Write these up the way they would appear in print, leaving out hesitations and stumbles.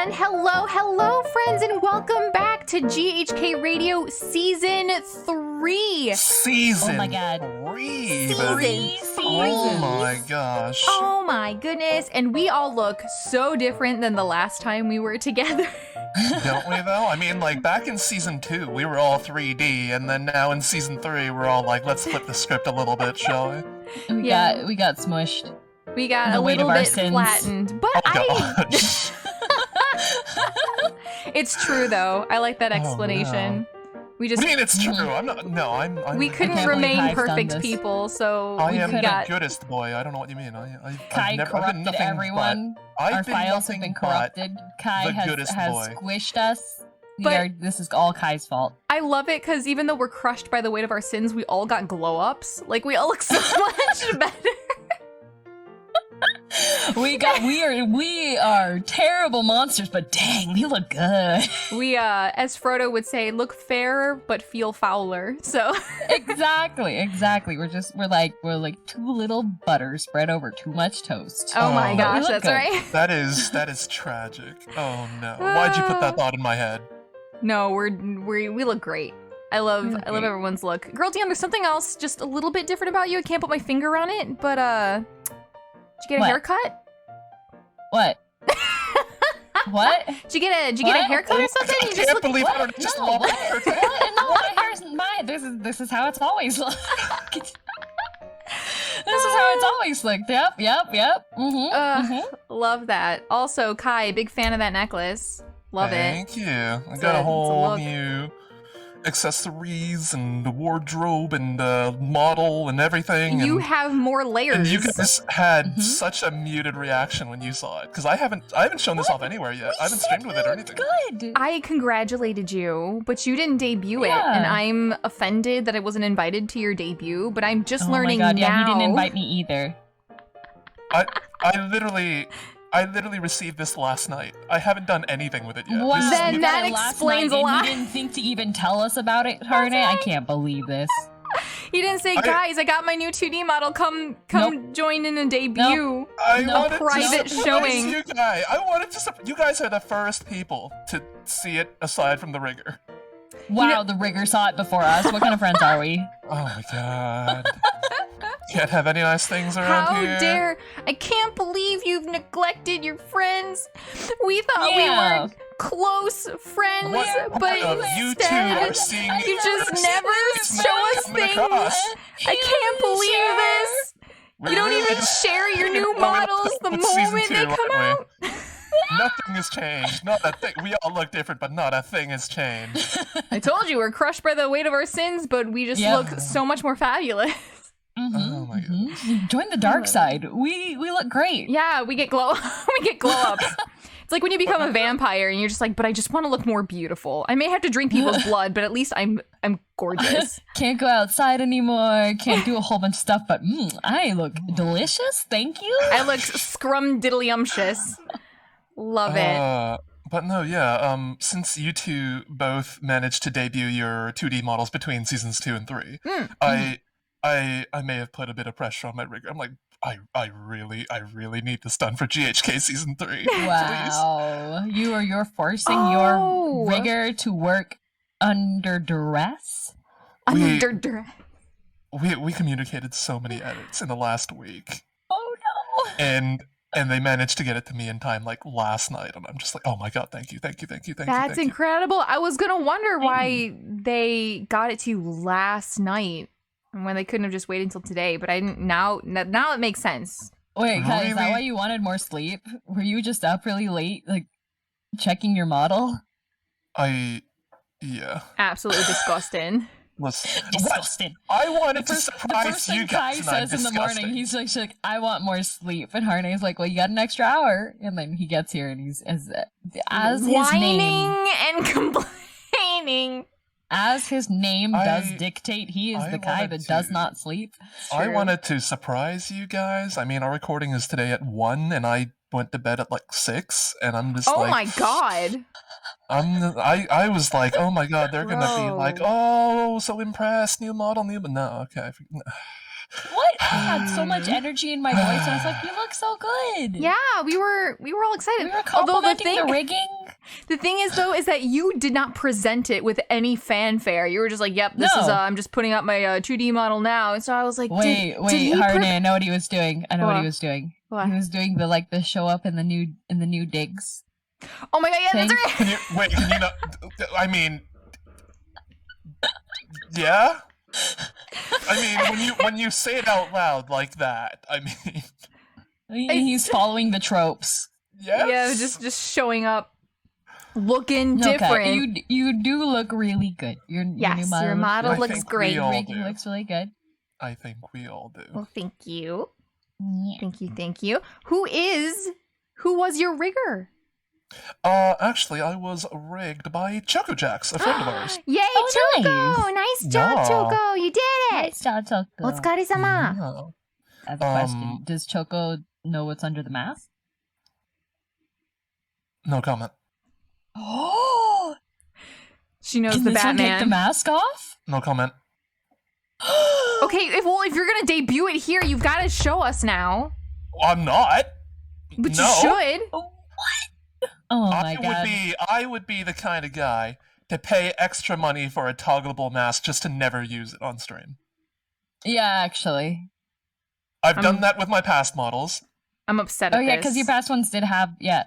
And hello, friends, and welcome back to GHK Radio Season 3. Season Oh my god. 3. Season 3. Oh my gosh. Oh my goodness. And we all look so different than the last time we were together. Don't we though? I mean, like back in Season 2, we were all 3D, and then now in Season 3, we're all like, let's flip the script a little bit, shall we? We got smushed. We got The a weight little of our bit sins. flattened. But Gosh. It's true though. I like that Oh, explanation. We I just mean, it's true. I'm not. No, I'm. we I couldn't can't believe remain Kai's done perfect this. people, so I we am the got goodest boy. I don't know what you mean. Kai I've been corrupted nothing everyone. But, I've Our been files nothing have been but corrupted. Kai the has goodest boy. squished us. But- This is all Kai's fault. I love it because even though we're crushed by the weight of our sins, we all got glow ups. Like we all look so much better. We are terrible monsters, but dang, we look good. We, as Frodo would say, look fairer but feel fouler. So Exactly. We're like two little butter spread over too much toast. oh my Oh. gosh, We look that's good. right. that is tragic. Oh no. Why'd you put that thought in my head? No, we look great. I love We look great. everyone's look. Girl, Dion, there's something else just a little bit different about you. I can't put my finger on it, but did you get a What? haircut? What? What? Did you get a What? haircut or something? I You just can't look believe What? I just No, love what? it. What? No, my hair's mine. This is how it's always looked. This is how it's always looked. Yep. Mm-hmm. Love that. Also, Kai, big fan of that necklace. Love it. Thank you. I It's got a a whole look. new accessories and wardrobe and model and everything. You and, have more layers. and you guys had Mhm. such a muted reaction when you saw it because I haven't shown this off anywhere yet. I haven't streamed with it or anything. Good. I congratulated you, but you didn't debut it, Yeah. and I'm offended that I wasn't invited to your debut. But I'm just Oh learning my god, now. yeah, he didn't invite me either. I literally received this last night. I haven't done anything with it yet. Wow, This is Then you that got it last explains night a and lot. You didn't think to even tell us about it, Harune? I can't believe this. You didn't say, I- guys, I got my new 2D model. Come join in a debut. I No wanted private to surprise showing. You guys. I wanted to. You guys are the first people to see it aside from the rigger. Wow, the rigger saw it before us. What kind of friends are we? Oh my god. Can't have any nice things around How here. dare! I can't believe you've neglected your friends. We thought we Yeah. were close friends, What but part of you two instead, are seeing you just this never man show us coming things. across? I can't believe this. You don't Really even just share your new going up models the with season moment they two, come aren't out. we? Nothing has changed. Not a thing. We all look different, but not a thing has changed. I told you we're crushed by the weight of our sins, but we just Yep. look so much more fabulous. Oh my goodness. Join the dark side. We look great. Yeah, we get glow ups. It's like when you become a vampire and you're just like, but I just want to look more beautiful. I may have to drink people's blood, but at least I'm gorgeous. Can't go outside anymore. Can't do a whole bunch of stuff, but I look delicious. Thank you. I look scrumdiddlyumptious. Love it. But no, yeah. Since you two both managed to debut your 2D models between seasons 2 and 3, I may have put a bit of pressure on my rigger. I'm like, I really need this done for GHK season 3. Wow. You're forcing Oh. your rigger to work under duress? We- Under We communicated so many edits in the last week, Oh no. and they managed to get it to me in time, like last night, and I'm just like, oh my god, thank you. That's incredible. I was gonna wonder why they got it to you last night and when they couldn't have just waited until today, but I didn't. Now it makes sense. Wait, Kai, is that Really? why you wanted more sleep? Were you just up really late, like checking your model? Yeah. Absolutely disgusting. Listen, Disgusting. I wanted to The surprise first thing you Kai guys, and I'm says in the morning, disgusting. he's like, I want more sleep. And Harney's like, well, you got an extra hour. And then he gets here and he's, as his Whining name, and complaining. as his name does I- dictate, he is I the Kai wanted that does to- not sleep. I True. wanted to surprise you guys. I mean, our recording is today at 1, and I went to bed at like 6, and I'm just Oh like, my god. I was like, oh my god, they're gonna be Bro. like, oh, so impressed, new model, but no, okay. What? I had so much energy in my voice, and I was like, you look so good. Yeah, we were all excited. We were Although the complimenting the thing, rigging. The thing is, though, is that you did not present it with any fanfare. You were just like, "Yep, this is. I'm just putting up my 2D model now." And so I was like, "Wait, Harune, I know what he was doing. I know what he was doing. What? He was doing the show up in the new digs." Oh my god, yeah, that's right. Can you not? I mean, yeah. I mean, when you say it out loud like that, I mean, he's following the tropes. Yes. Yeah, just showing up, looking different. You do look really good. Your new model. Your model looks great. Your rigging looks really good. I think we all do. Well, thank you. Yeah. Thank you. Who was your rigger? Actually, I was rigged by Choco Jacks, a friend of ours. Yay, Choco! Nice job, Choco! You did it! Nice job, Choco. Otsukaresama. Yeah. I have a question. Does Choco know what's under the mask? No comment. Oh! She knows Can the this one Batman. take the mask off? No comment. Okay, if you're gonna debut it here, you've got to show us now. I'm not. But no. you should. What? Oh my god. I would be the kind of guy to pay extra money for a toggleable mask just to never use it on stream. Yeah, actually. I've done that with my past models. I'm upset at this. Oh yeah, because your past ones did have, Yeah,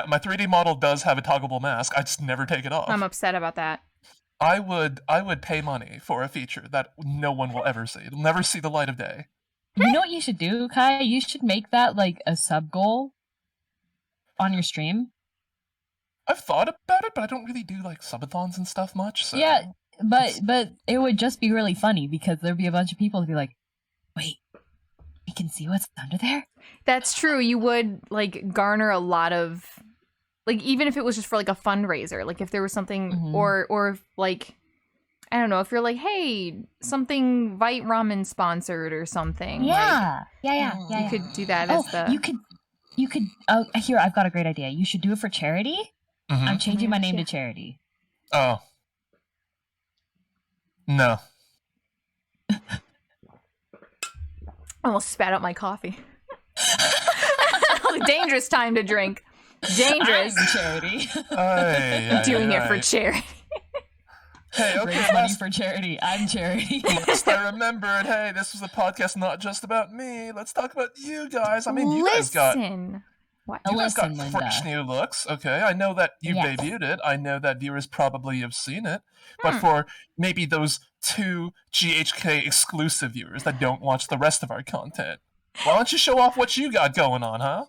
my 3D model does have a toggleable mask. I just never take it off. I'm upset about that. I would pay money for a feature that no one will ever see. It'll never see the light of day. You know what you should do, Kai? You should make that like a sub goal on your stream. I've thought about it, but I don't really do like subathons and stuff much. So. Yeah, but it would just be really funny because there'd be a bunch of people who'd be like, "Wait, we can see what's under there?" That's true. You would like garner a lot of, like, even if it was just for like a fundraiser, like if there was something, or if, like, I don't know, if you're like, hey, something Vite Ramen sponsored or something. Yeah, like, you could do that as the. You could. Oh, here, I've got a great idea. You should do it for charity. Mm-hmm. I'm changing my name to Charity. Oh. No. Almost spat out my coffee. Dangerous time to drink. Dangerous. I'm charity. Doing it for charity. Hey, okay. Raise money for charity. I'm charity. Last I remembered, hey, this was a podcast not just about me. Let's talk about you guys. I mean, you guys got... What? You guys got fresh new looks, okay? I know that you debuted it. I know that viewers probably have seen it. But for maybe those 2 GHK exclusive viewers that don't watch the rest of our content, why don't you show off what you got going on, huh?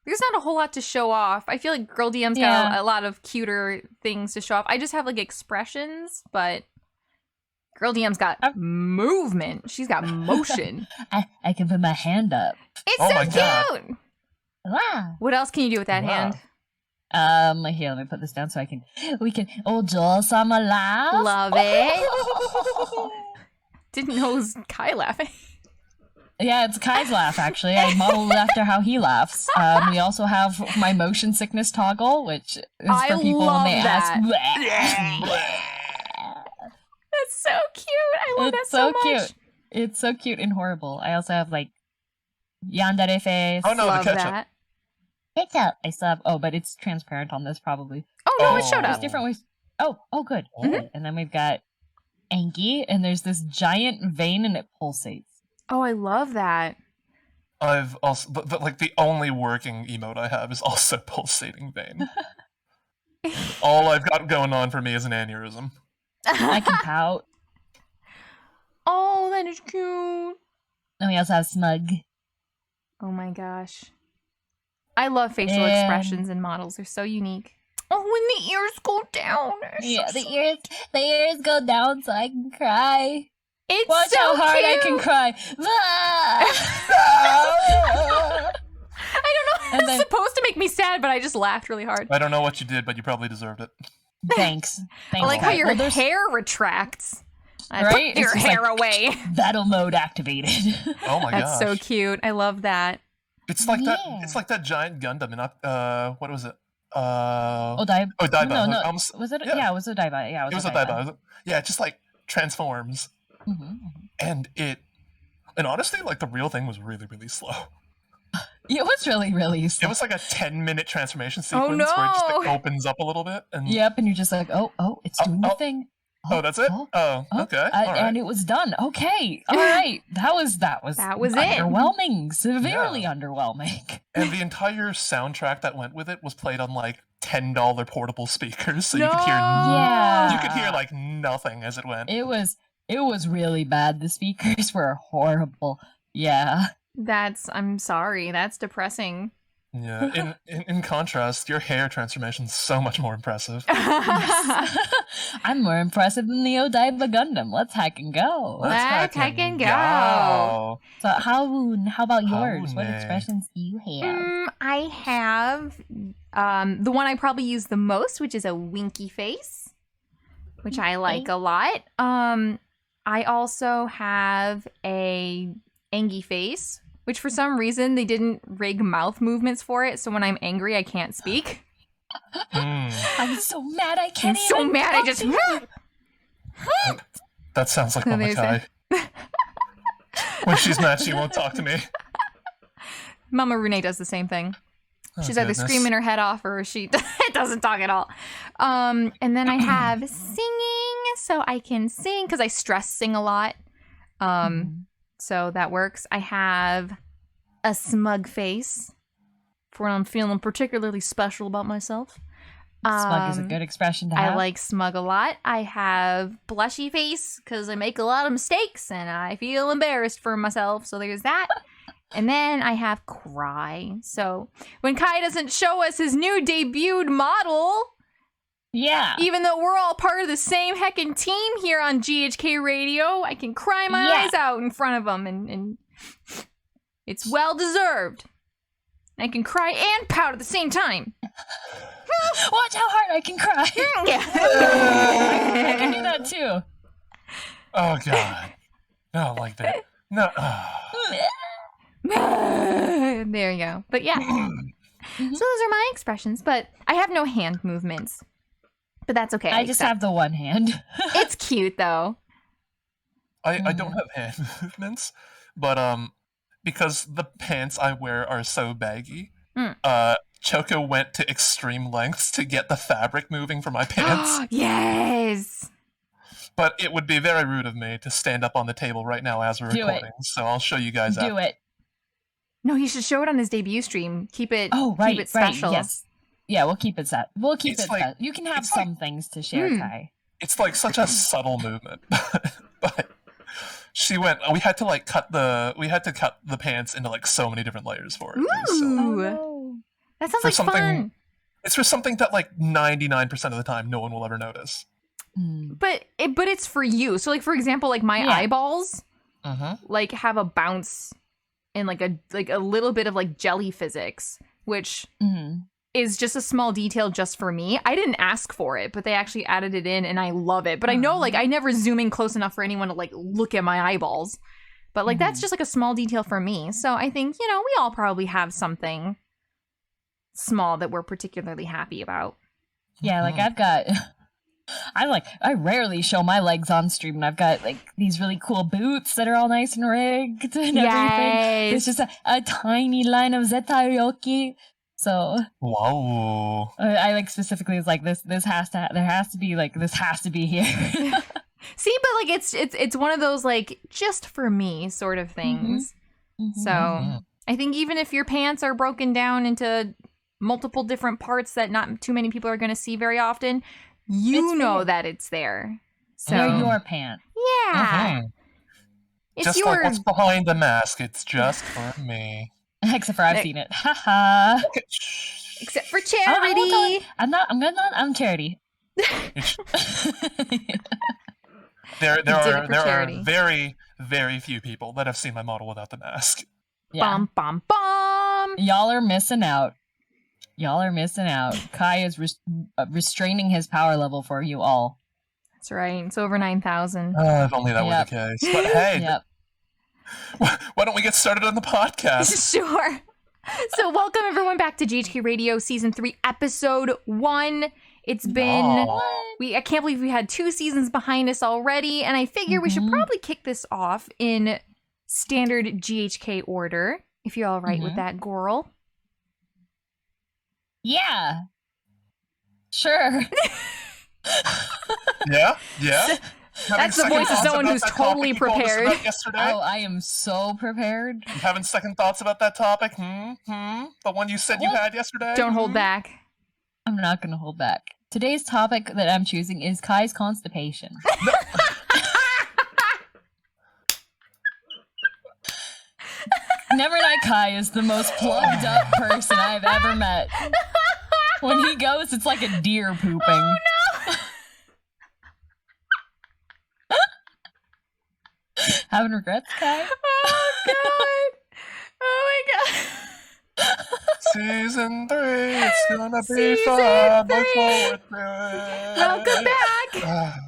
There's not a whole lot to show off. I feel like Girl DM's got a lot of cuter things to show off. I just have like expressions, but Girl DM's got movement. She's got motion. I can put my hand up. It's so cute. God. Wow. What else can you do with that hand? Here, let me put this down so we can. Oh, Joel-sama laugh. Love it. Didn't know it was Kai laughing. Yeah, it's Kai's laugh, actually. I modeled after how he laughs. We also have my motion sickness toggle, which is for people when they ask. That's so cute. I love that so much. Cute. It's so cute and horrible. I also have like yandere face. Oh no, love the ketchup. Ketchup. I still have. Oh, but it's transparent on this probably. Oh no, it showed up. There's different ways. Oh, good. And then we've got Anki, and there's this giant vein, and it pulsates. Oh, I love that. I've also, like, the only working emote I have is also pulsating vein. All I've got going on for me is an aneurysm. I can pout. Oh, that is cute. And we also have smug. Oh my gosh. I love facial expressions in models. They're so unique. Oh, when the ears go down. Yeah, the ears go down so I can cry. It's Watch so how hard cute. I can cry. I don't know. It's supposed to make me sad, but I just laughed really hard. I don't know what you did, but you probably deserved it. Thanks. I like how your hair retracts. Right? Put your hair away. Battle mode activated. Oh my gosh. That's so cute. I love that. It's like that. It's like that giant Gundam in what was it? Odaiba. Odaiba. No. Was it? Yeah, it was Odaiba. Yeah, it was Odaiba. Yeah, it just like transforms. And honestly, like, the real thing was really, really slow. It was really, really It slow. was like a 10-minute transformation sequence no. where it just like opens up a little bit. And Yep, and you're just like, oh, it's doing the thing. Oh, that's it? Oh, okay. All right. And it was done. Okay. All right. That was it. underwhelming. Severely underwhelming. And the entire soundtrack that went with it was played on like $10 portable speakers, so you could hear Yeah. you could hear like nothing as it went. It was really bad. The speakers were horrible. Yeah. I'm sorry. That's depressing. Yeah. In contrast, your hair transformation's so much more impressive. I'm more impressive than the Odaiba Gundam. Let's hack and go. Let's hack and go. So how about yours? What Harune. expressions do you have? I have the one I probably use the most, which is a winky face, which I like a lot. I also have a angy face, which for some reason they didn't rig mouth movements for it, so when I'm angry I can't speak. I'm so mad I can't I'm so even mad I talk just to you. That sounds like So Mama there's Kai. When she's mad, she won't talk to me. Mama Rune does the same thing. Oh, She's either goodness. screaming her head off or she doesn't talk at all. And then I have singing, so I can sing because I stress sing a lot. So that works. I have a smug face for when I'm feeling particularly special about myself. Smug is a good expression to have. I like smug a lot. I have blushy face because I make a lot of mistakes and I feel embarrassed for myself. So there's that. And then I have cry. So when Kai doesn't show us his new debuted model, Yeah. even though we're all part of the same heckin' team here on GHK Radio, I can cry my eyes out in front of him, and it's well deserved. I can cry and pout at the same time. Watch how hard I can cry. I can do that too. Oh god. No, like that. No. There you go. But yeah. So those are my expressions, but I have no hand movements. But that's okay. I just have the one hand. It's cute though. I don't have hand movements, but because the pants I wear are so baggy, Choco went to extreme lengths to get the fabric moving for my pants. Yes. But it would be very rude of me to stand up on the table right now as we're recording, so I'll show you guys Do it. No, he should show it on his debut stream. Keep it. Right, Keep it special. yes. Yeah, we'll keep it set. We'll keep It's it like- set. You can have it's like- some things to share, Kai. It's like such a subtle movement, but she went. We had to cut the pants into like so many different layers for it. It was so- Ooh. no. That sounds For like something- fun. It's for something that like 99% of the time no one will ever notice. But it's for you. So like for example, like my eyeballs like have a bounce and like a little bit of like jelly physics, which is just a small detail just for me. I didn't ask for it, but they actually added it in and I love it. But I know like I never zoom in close enough for anyone to like look at my eyeballs. But like that's just like a small detail for me. So I think, we all probably have something small that we're particularly happy about. Yeah, like I rarely show my legs on stream, and I've got like these really cool boots that are all nice and rigged and everything. It's just a tiny line of Zetairoki. So Whoa. I like specifically was like this has to be here. See, but like it's one of those like just for me sort of things. So I think even if your pants are broken down into multiple different parts that not too many people are going to see very often, you know that it's there. So they're your pants. yeah, it's Just yours. like what's behind the mask, it's just for me. Except for I've seen it. Haha. Except for I won't tell charity. it. I'm charity. There did it for are charity. very, very few people that have seen my model without the mask. Yeah. Bum bum bum. Y'all are missing out. Kai is restraining his power level for you all. That's right. It's over 9,000. If only that were the case. But hey, Yep. why don't we get started on the podcast? Sure. So welcome everyone back to GHK Radio Season 3, Episode 1. It's been... I can't believe we had 2 seasons behind us already, and I figure we should probably kick this off in standard GHK order. If you're all right with that, girl. Yeah. Sure. Yeah. That's the voice of someone who's totally prepared. Oh, I am so prepared. You having second thoughts about that topic? The one you said you had yesterday? Don't hold back. I'm not going to hold back. Today's topic that I'm choosing is Kai's constipation. No. Nemurenai Kai is the most plugged up person I've ever met. When he goes, it's like a deer pooping. Oh no! Having regrets, Kai? Oh god! Oh my god! Season 3, it's gonna be Season fun. Look 3. forward to it. Welcome back!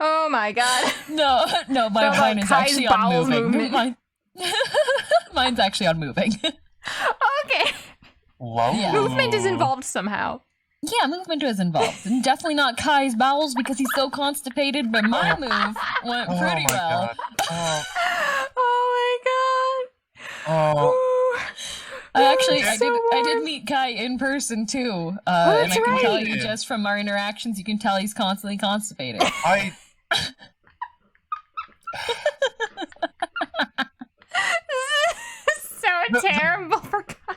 Oh my god. No, mine is Kai's actually bowels on moving. movement. Mine's actually on moving. Okay. Whoa. Yeah. Movement is involved somehow. Yeah, movement is involved. And definitely not Kai's bowels because he's so constipated, but my move went pretty well. God. Oh my god. Oh. I did meet Kai in person too. And I can tell right. you just from our interactions, you can tell he's constantly constipated. So terrible for God.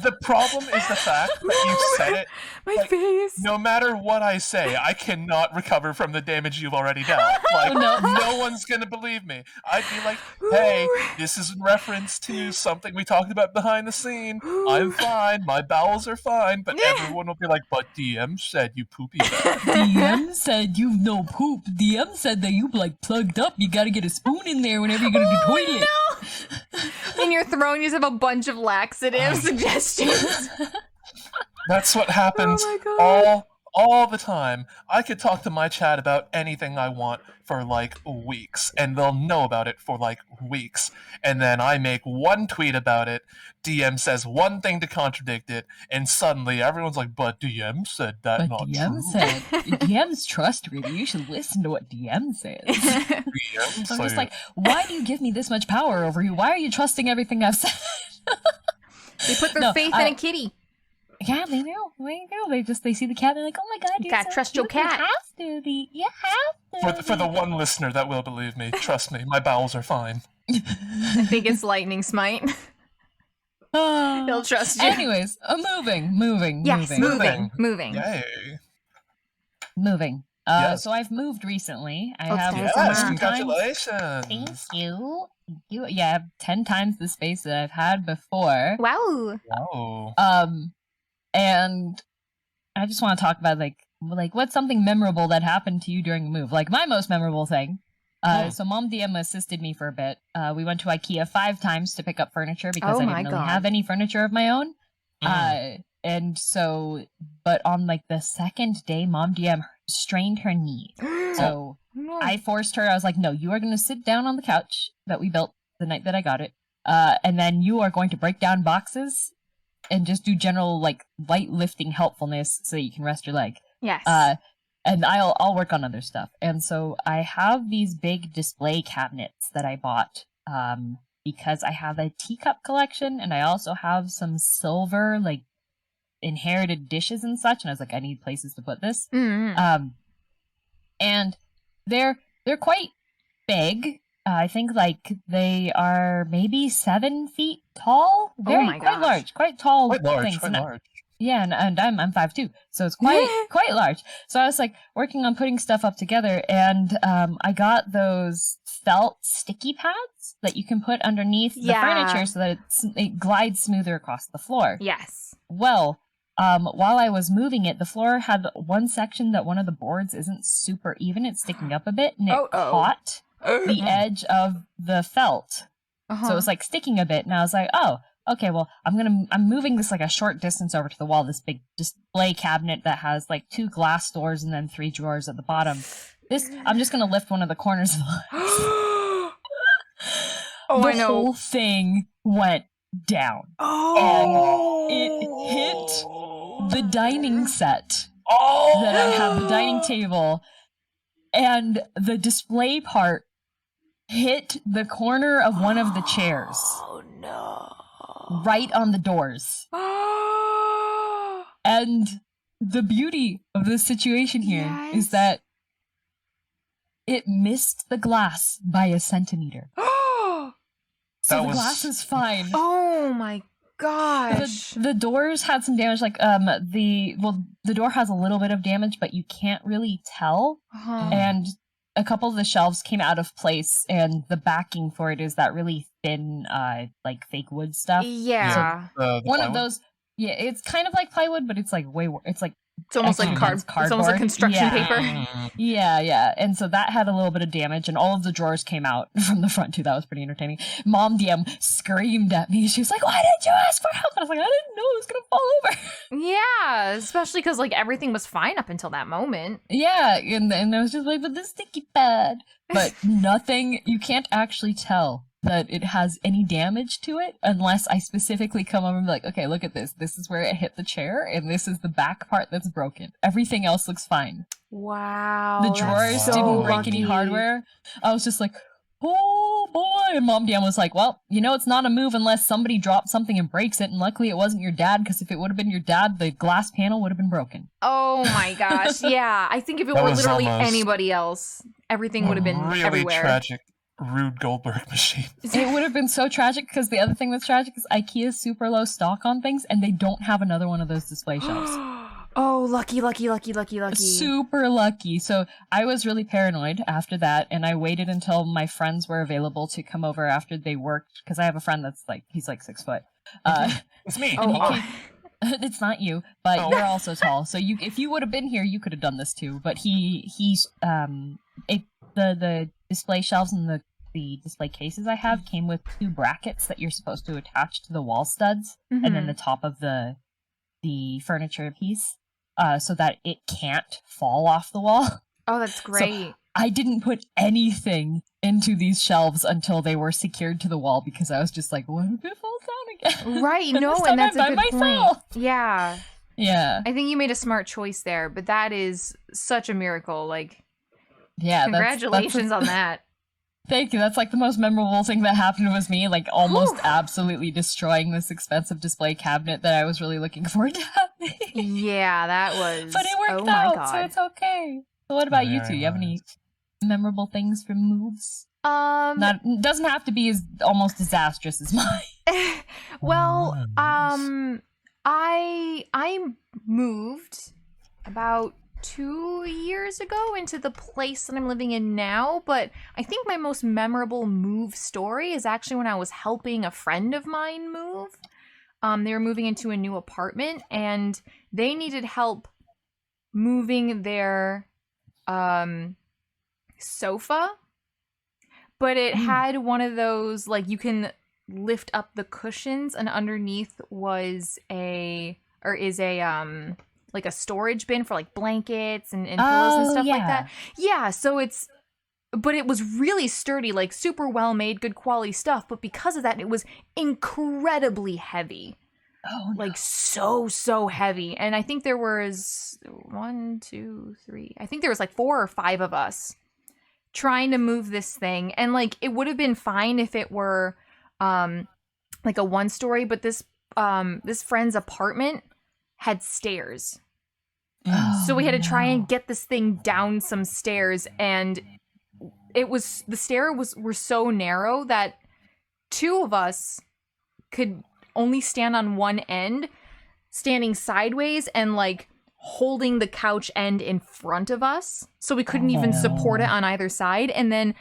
The problem is the fact that you said it. My face. No matter what I say, I cannot recover from the damage you've already dealt. Like, no one's gonna believe me. I'd be like, hey, this is in reference to something we talked about behind the scene. I'm fine. My bowels are fine. But everyone will be like, but DM said you poopy bad. DM said you no poop. DM said that you like plugged up. You gotta get a spoon in there whenever you're gonna do toilet. No. In your throat, you just have a bunch of laxative suggestions. That's what happens all the time. I could talk to my chat about anything I want for like weeks, and they'll know about it for like weeks. And then I make one tweet about it, DM says one thing to contradict it, and suddenly everyone's like, but DM said that But not DM true. said DM's trustworthy. You should listen to what DM says. DM I'm just said- like, why do you give me this much power over you? Why are you trusting everything I've said? They put their faith in a kitty. Yeah, they do. They see the cat. They're like, oh my god, You you're gotta so trust your cute. cat. You have to be. You have to. For the one listener that will believe me, trust me, my bowels are fine. I think it's lightning smite. He'll trust you. Anyways, moving. Yes, moving. Yay. Moving. Yes. So I've moved recently. I Oh, have yes, 10 Yes, times. congratulations. Thank you. Yeah, I have 10 times the space that I've had before. Wow. Wow. And I just want to talk about like what's something memorable that happened to you during a move. Like my most memorable thing. So Mom DM assisted me for a bit. We went to IKEA 5 times to pick up furniture because I didn't really have any furniture of my own. And so, but on like the second day, Mom DM strained her knee. So I forced her. I was like, no, you are going to sit down on the couch that we built the night that I got it. And then you are going to break down boxes and just do general like light lifting helpfulness so that you can rest your leg. Yes. And I'll work on other stuff. And so I have these big display cabinets that I bought because I have a teacup collection and I also have some silver like inherited dishes and such. And I was like, I need places to put this. Mm-hmm. And they're quite big. I think like they are maybe 7 feet tall. Quite large, quite tall things. Quite large. Yeah, and I'm 5'2", so it's quite large. So I was like working on putting stuff up together, and I got those felt sticky pads that you can put underneath the furniture so that it glides smoother across the floor. Yes. Well, while I was moving it, the floor had one section that one of the boards isn't super even. It's sticking up a bit, and it caught the edge of the felt. So it was like sticking a bit, and I was like, oh, okay, well, I'm moving this like a short distance over to the wall, this big display cabinet that has like 2 glass doors and then 3 drawers at the bottom. I'm just gonna lift one of the corners of the I know. whole thing went down. Oh. And it hit the dining set that I have, the dining table, and the display part hit the corner of one of the chairs. Oh no. Right on the doors. And the beauty of this situation here is that it missed the glass by a centimeter. So the glass is fine. Oh my gosh. The doors had some damage, like the door has a little bit of damage, but you can't really tell. And a couple of the shelves came out of place, and the backing for it is that really thin, like fake wood stuff. Yeah. So one of those. Yeah, it's kind of like plywood, but it's like it's almost like cardboard. It's almost like construction paper. Yeah. And so that had a little bit of damage, and all of the drawers came out from the front too. That was pretty entertaining. Mom DM screamed at me. She was like, "Why didn't you ask for help?" And I was like, "I didn't know it was gonna fall over." Yeah, especially because like everything was fine up until that moment. Yeah, and I was just like, "But the sticky pad." But nothing. You can't actually tell that it has any damage to it unless I specifically come over and be like, okay, look at this. This is where it hit the chair, and this is the back part that's broken. Everything else looks fine. Wow. The drawers didn't break any hardware. I was just like, oh boy. And Mom Dan was like, well, it's not a move unless somebody drops something and breaks it. And luckily it wasn't your dad, because if it would have been your dad, the glass panel would have been broken. Oh my gosh. Yeah. I think if it were literally anybody else, everything would have been really everywhere. Tragic. Rube Goldberg machine. It would have been so tragic, because the other thing that's tragic is IKEA's super low stock on things, and they don't have another one of those display shelves. Oh, lucky. Super lucky. So I was really paranoid after that, and I waited until my friends were available to come over after they worked, because I have a friend that's he's like 6 foot. It's me. It's not you, but you're also tall. So if you would have been here, you could have done this too. But the display shelves and the display cases I have came with 2 brackets that you're supposed to attach to the wall studs, and then the top of the furniture piece, so that it can't fall off the wall. Oh, that's great. So I didn't put anything into these shelves until they were secured to the wall, because I was just like, what if it falls down again? Right, no, and that's a good point. Yeah. I think you made a smart choice there, but that is such a miracle. Yeah, congratulations on that. Thank you. That's the most memorable thing that happened was me almost absolutely destroying this expensive display cabinet that I was really looking forward to having. Yeah, that was. But it worked out, so it's okay. So what about you two? You have any memorable things from moves? It doesn't have to be as almost disastrous as mine. Well, I moved about 2 years ago into the place that I'm living in now, but I think my most memorable move story is actually when I was helping a friend of mine move. They were moving into a new apartment, and they needed help moving their sofa, but it had one of those you can lift up the cushions, and underneath is a storage bin for blankets and pillows and stuff like that. Yeah, so but it was really sturdy, super well made, good quality stuff. But because of that, it was incredibly heavy. Oh, no. So heavy. And I think there was 1, 2, 3. I think there was 4 or 5 of us trying to move this thing. And it would have been fine if it were a 1-story, but this friend's apartment had stairs. So we had to try and get this thing down some stairs, and the stairs were so narrow that 2 of us could only stand on one end, standing sideways and holding the couch end in front of us, so we couldn't even support it on either side. And then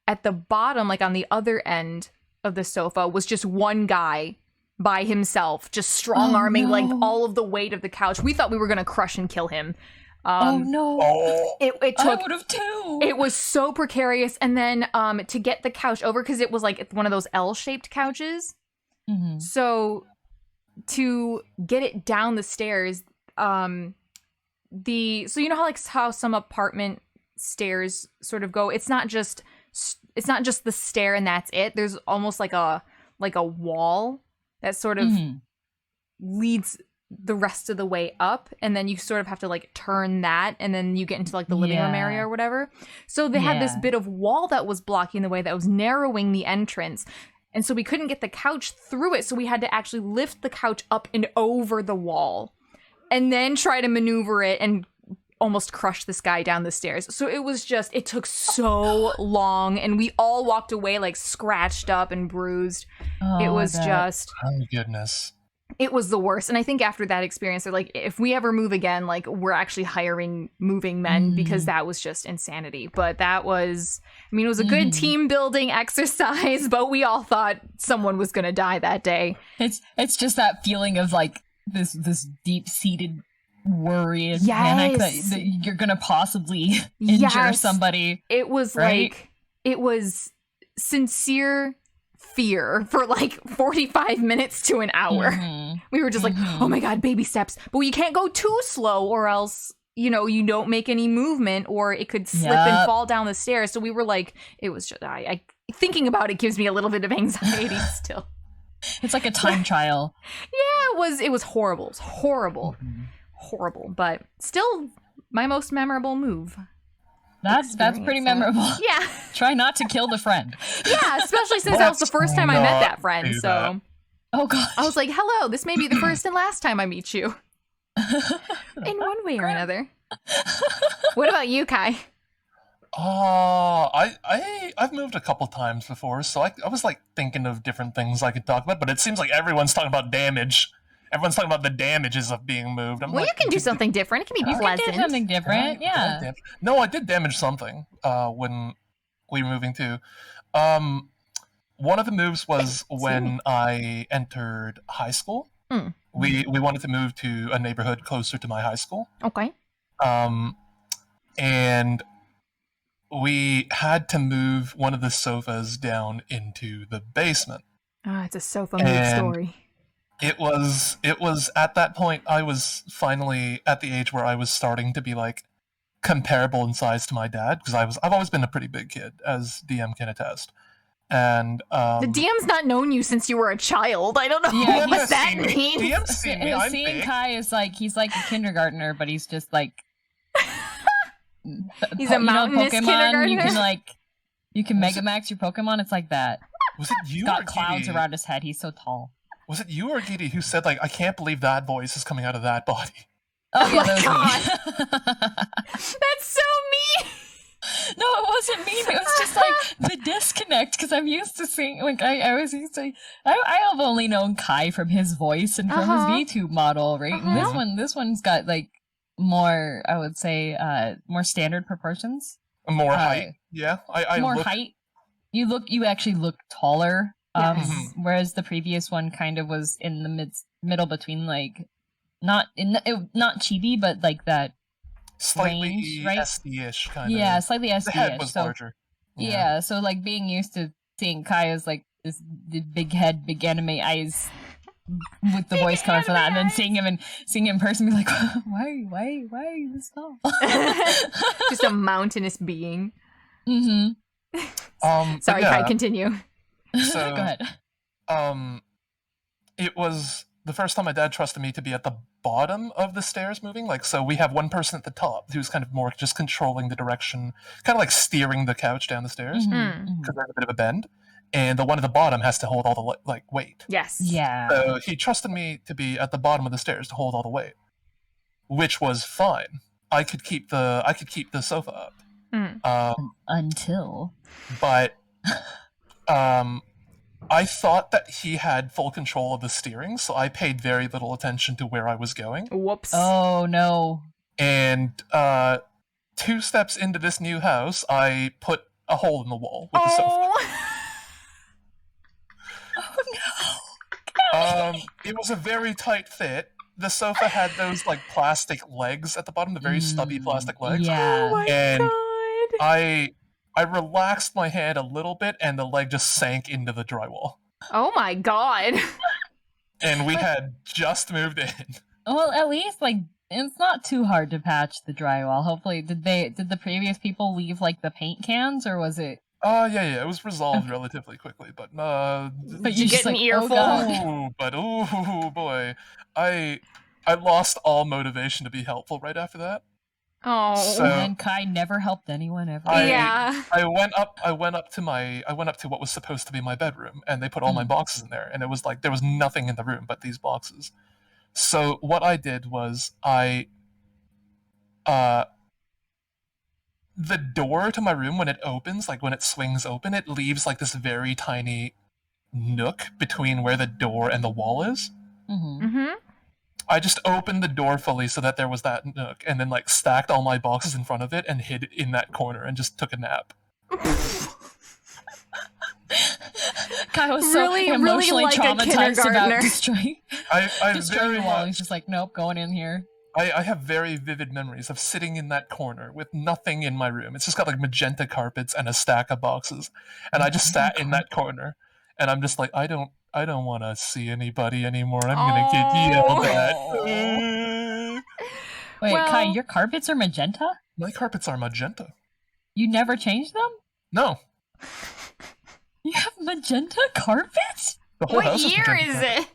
at the bottom, on the other end of the sofa, was just one guy by himself, just strong-arming all of the weight of the couch. We thought we were gonna crush and kill him. It took. I would have too. It was so precarious, and then to get the couch over, because it was one of those L-shaped couches. Mm-hmm. So to get it down the stairs, so you know how some apartment stairs sort of go. It's not just the stair and that's it. There's almost like a wall that sort of leads the rest of the way up, and then you sort of have to like turn that, and then you get into like the living room area or whatever. So they had this bit of wall that was blocking the way, that was narrowing the entrance. And so we couldn't get the couch through it, so we had to actually lift the couch up and over the wall and then try to maneuver it and almost crush this guy down the stairs. So it was just, it took so long, and we all walked away like scratched up and bruised. It was just... Oh, goodness. It was the worst. And I think after that experience, they're like, if we ever move again, like, we're actually hiring moving men, because that was just insanity. But that was, I mean, it was a good team building exercise, but we all thought someone was going to die that day. It's just that feeling of like this deep seated worry and panic that you're going to possibly injure somebody. It was like, it was sincere fear for like 45 minutes to an hour. We were just like, oh my god, baby steps, but you can't go too slow or else, you know, you don't make any movement, or it could slip and fall down the stairs. So we were like, it was just, I thinking about it gives me a little bit of anxiety still. It's like a time trial. It was horrible. It was horrible. Horrible, but still my most memorable move. That's pretty memorable. Yeah. Try not to kill the friend. Yeah, especially since that was the first time I met that friend. So, oh god, I was like, "Hello, this may be the first and last time I meet you." In one way or another. What about you, Kai? I've moved a couple times before, so I was like thinking of different things I could talk about, but it seems like everyone's talking about damage. Everyone's talking about the damages of being moved. Well, you can do something different. It can be pleasant. You can do something different, yeah. No, I did damage something when we were moving too. One of the moves was when I entered high school. We wanted to move to a neighborhood closer to my high school. Okay. And we had to move one of the sofas down into the basement. It's a sofa move story. It was at that point I was finally at the age where I was starting to be like comparable in size to my dad, because I've always been a pretty big kid, as DM can attest. And the DM's not known you since you were a child. I don't know what does that mean. DM's seen me. I'm seeing big. Kai is like, he's like a kindergartner, but he's just like he's a mountainous kindergartner. You can Mega Max your Pokemon. It's like that. Was it you? He's got clouds around his head. He's so tall. Was it you or Giddy who said, like, I can't believe that voice is coming out of that body? Oh yeah, that was me. That's so mean! No, it wasn't mean. It was just, like, the disconnect, because I'm used to seeing, like, I have only known Kai from his voice and from his VTube model, right? And this one's got, like, more, I would say, more standard proportions. More height, yeah. More height. You actually look taller. Whereas the previous one kind of was in the middle between, like, not chibi, but like that slightly range, right? SD-ish kind of. Yeah, slightly SD-ish. The head was larger. Yeah, so like being used to seeing Kai as like this big head, big anime eyes with the voice coming from that, and then seeing him in person, be like, why are you this tall? Just a mountainous being. Sorry, Kai, continue. So, go ahead. It was the first time my dad trusted me to be at the bottom of the stairs moving. Like, so we have one person at the top who's kind of more just controlling the direction, kind of like steering the couch down the stairs, because there's a bit of a bend. And the one at the bottom has to hold all the weight. Yes. Yeah. So he trusted me to be at the bottom of the stairs to hold all the weight, which was fine. I could keep the sofa up. Until. But I thought that he had full control of the steering, so I paid very little attention to where I was going. Whoops. Oh, no. And 2 steps into this new house, I put a hole in the wall with the sofa. Oh, no. It was a very tight fit. The sofa had those, like, plastic legs at the bottom, the very stubby plastic legs. Yeah. Oh, my God. I relaxed my hand a little bit, and the leg just sank into the drywall. Oh my god. And we had just moved in. Well, at least, like, it's not too hard to patch the drywall. Hopefully, did the previous people leave, like, the paint cans, or was it... Yeah, it was resolved relatively quickly, but you get an earful. Oh boy. I lost all motivation to be helpful right after that. Oh. So- And Kai never helped anyone ever. Yeah. I went up to what was supposed to be my bedroom, and they put all my boxes in there, and it was like there was nothing in the room but these boxes. So what I did was the door to my room, when it opens, like when it swings open, it leaves like this very tiny nook between where the door and the wall is. I just opened the door fully so that there was that nook, and then like stacked all my boxes in front of it and hid in that corner and just took a nap. Kai was so Really emotionally like a traumatized about kindergartner. destroying I the wall. He's just like, nope, going in here. I have very vivid memories of sitting in that corner with nothing in my room. It's just got like magenta carpets and a stack of boxes, and I just sat in that corner, and I'm just like, I don't want to see anybody anymore. I'm gonna get yelled at. Wait, Well- Kai, your carpets are magenta? My carpets are magenta. You never changed them? No, You have magenta carpets? the whole What house year magenta is carpet. it?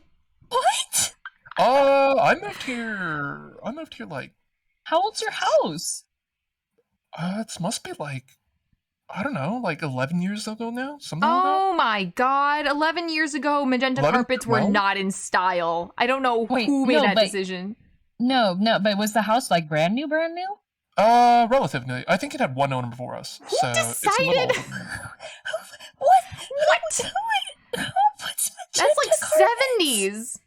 What? I moved here like How old's your house? it must be like, I don't know, like 11 years ago now, something like that. Oh my god. 11 years ago, magenta 11, carpets were 12? not in style. I don't know Wait, who made no, that but- decision. No, but was the house like brand new, brand new? Relatively. I think it had one owner before us. Who so it's a little decided? older than me. What? What's That's like magenta 70s.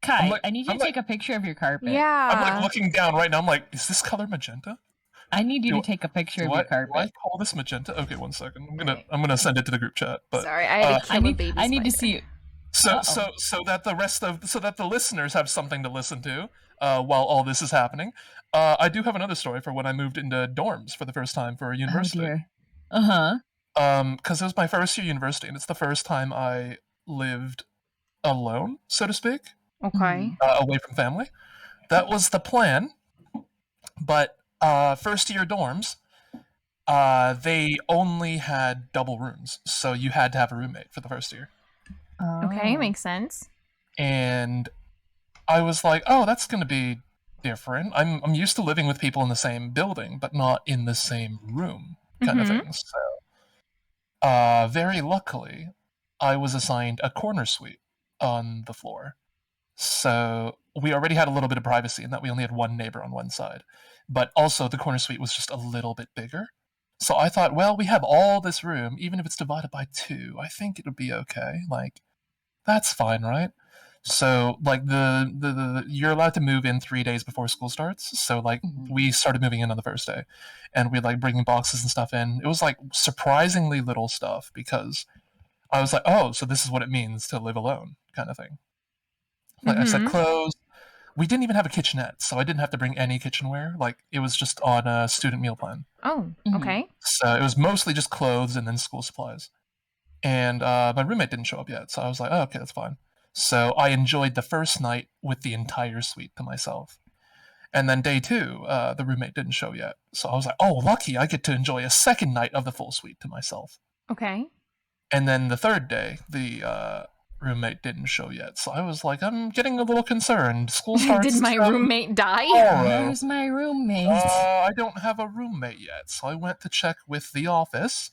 Kai, I'm like- I need you I'm to like- take a picture of your carpet. Yeah. I'm like looking down right now. I'm like, is this color magenta? I need you Do- to take a picture of Do your I carpet. call this magenta? Okay, one second. Okay. I'm gonna send it to the group chat. But Sorry, I had to kill a baby I need to spider. see it. so Uh-oh. so that the listeners have something to listen to while all this is happening. I do have another story for when I moved into dorms for the first time for a Oh university. dear. Uh-huh. Because it was my first year university, and it's the first time I lived alone, so to speak, Okay. away from family. That was the plan, but first year dorms, they only had double rooms, so you had to have a roommate for the first year. Okay, Oh. makes sense. And I was like, oh, that's going to be different. I'm used to living with people in the same building, but not in the same room, kind of thing. So, very luckily, I was assigned a corner suite on the floor. So we already had a little bit of privacy in that we only had one neighbor on one side. But also the corner suite was just a little bit bigger. So I thought, well, we have all this room, even if it's divided by 2, I think it'll be okay. Like, that's fine, right? So like the you're allowed to move in 3 days before school starts. So like we started moving in on the first day, and we like bringing boxes and stuff in. It was like surprisingly little stuff because I was like, oh, so this is what it means to live alone, kind of thing. Like I said, clothes. We didn't even have a kitchenette, so I didn't have to bring any kitchenware. Like it was just on a student meal plan. Oh, okay. So it was mostly just clothes and then school supplies. And my roommate didn't show up yet, so I was like, oh, okay, that's fine. So I enjoyed the first night with the entire suite to myself. And then day 2, the roommate didn't show yet. So I was like, oh, lucky, I get to enjoy a second night of the full suite to myself. Okay. And then the third day, the roommate didn't show yet. So I was like, I'm getting a little concerned. School starts Did my roommate die? tomorrow. Where's my roommate? I don't have a roommate yet. So I went to check with the office,